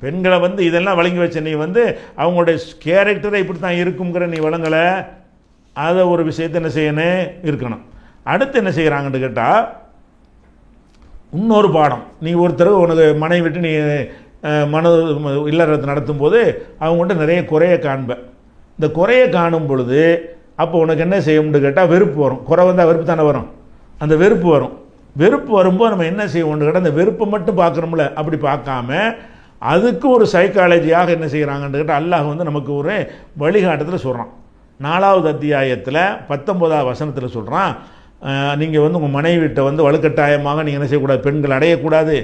பெண்களை வந்து இதெல்லாம் வழங்கி வச்ச நீ வந்து அவங்களுடைய கேரக்டரை இப்படி தான் இருக்குங்கிற நீ வழங்கலை, அதை ஒரு விஷயத்தை என்ன செய்யணும் இருக்கணும். அடுத்து என்ன செய்கிறாங்கன்னு கேட்டால், இன்னொரு பாடம், நீ ஒருத்தர் உனக்கு மனைவி விட்டு நீ இல்லறத்தை நடத்தும் போது அவங்கள்ட்ட நிறைய குறைய காண்ப. இந்த குறைய காணும் பொழுது அப்போ உனக்கு என்ன செய்யணும்னு கேட்டால் வெறுப்பு வரும். குறை வந்தால் வெறுப்பு தானே வரும். அந்த வெறுப்பு வரும். வெறுப்பு வரும்போது நம்ம என்ன செய்வோம்னு கேட்டால் அந்த வெறுப்பை மட்டும் பார்க்கணும்ல, அப்படி பார்க்காம அதுக்கு ஒரு சைக்காலஜியாக என்ன செய்கிறாங்கன்னு கேட்டால் அல்லாஹ் வந்து நமக்கு ஒரு வழிகாட்டத்தில் சொல்கிறான். 4வது அத்தியாயத்தில் 19வது வசனத்தில் சொல்கிறான், நீங்கள் வந்து உங்கள் மனைவிட்ட வந்து வலுக்கட்டாயமாக நீங்கள் என்ன செய்யக்கூடாது, பெண்கள் அடையக்கூடாது.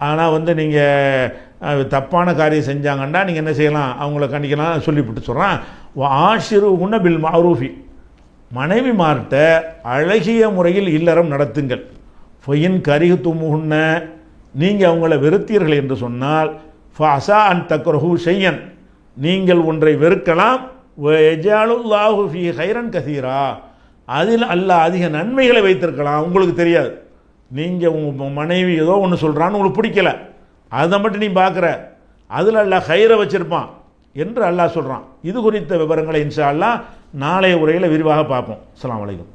ஆனால் வந்து நீங்கள் தப்பான காரியம் செஞ்சாங்கன்னா நீங்கள் என்ன செய்யலாம், அவங்கள கண்டிக்கலாம் சொல்லிவிட்டு சொல்கிறான். ஆஷிரு உன்ன பில் மாரூஃபி, மனைவிமார்கிட்ட அழகிய முறையில் இல்லறம் நடத்துங்கள். ஃபொயின் கரிகு துமுகுன்ன, நீங்கள் அவங்கள வெறுத்தீர்கள் என்று சொன்னால் ஃபசா அன் தக்ரஹு ஷையன், நீங்கள் ஒன்றை வெறுக்கலாம். வயஜாலுல்லாஹு ஃபீ ஹைரன் கசீரா, அதில் அல்லாஹ் அதிக நன்மைகளை வைத்திருக்கலாம், உங்களுக்கு தெரியாது. நீங்கள் உங்கள் மனைவி ஏதோ ஒன்று சொல்கிறான்னு உங்களுக்கு பிடிக்கல, அதை மட்டும் நீ பார்க்குற, அதில் அல்லாஹ் ஹைரை வச்சுருப்பான் என்று அல்லாஹ் சொல்கிறான். இது குறித்த விவரங்களை இன்ஷா அல்லாஹ் நாளைய உரையில் விரிவாக பார்ப்போம். அஸ்ஸலாமு அலைக்கும்.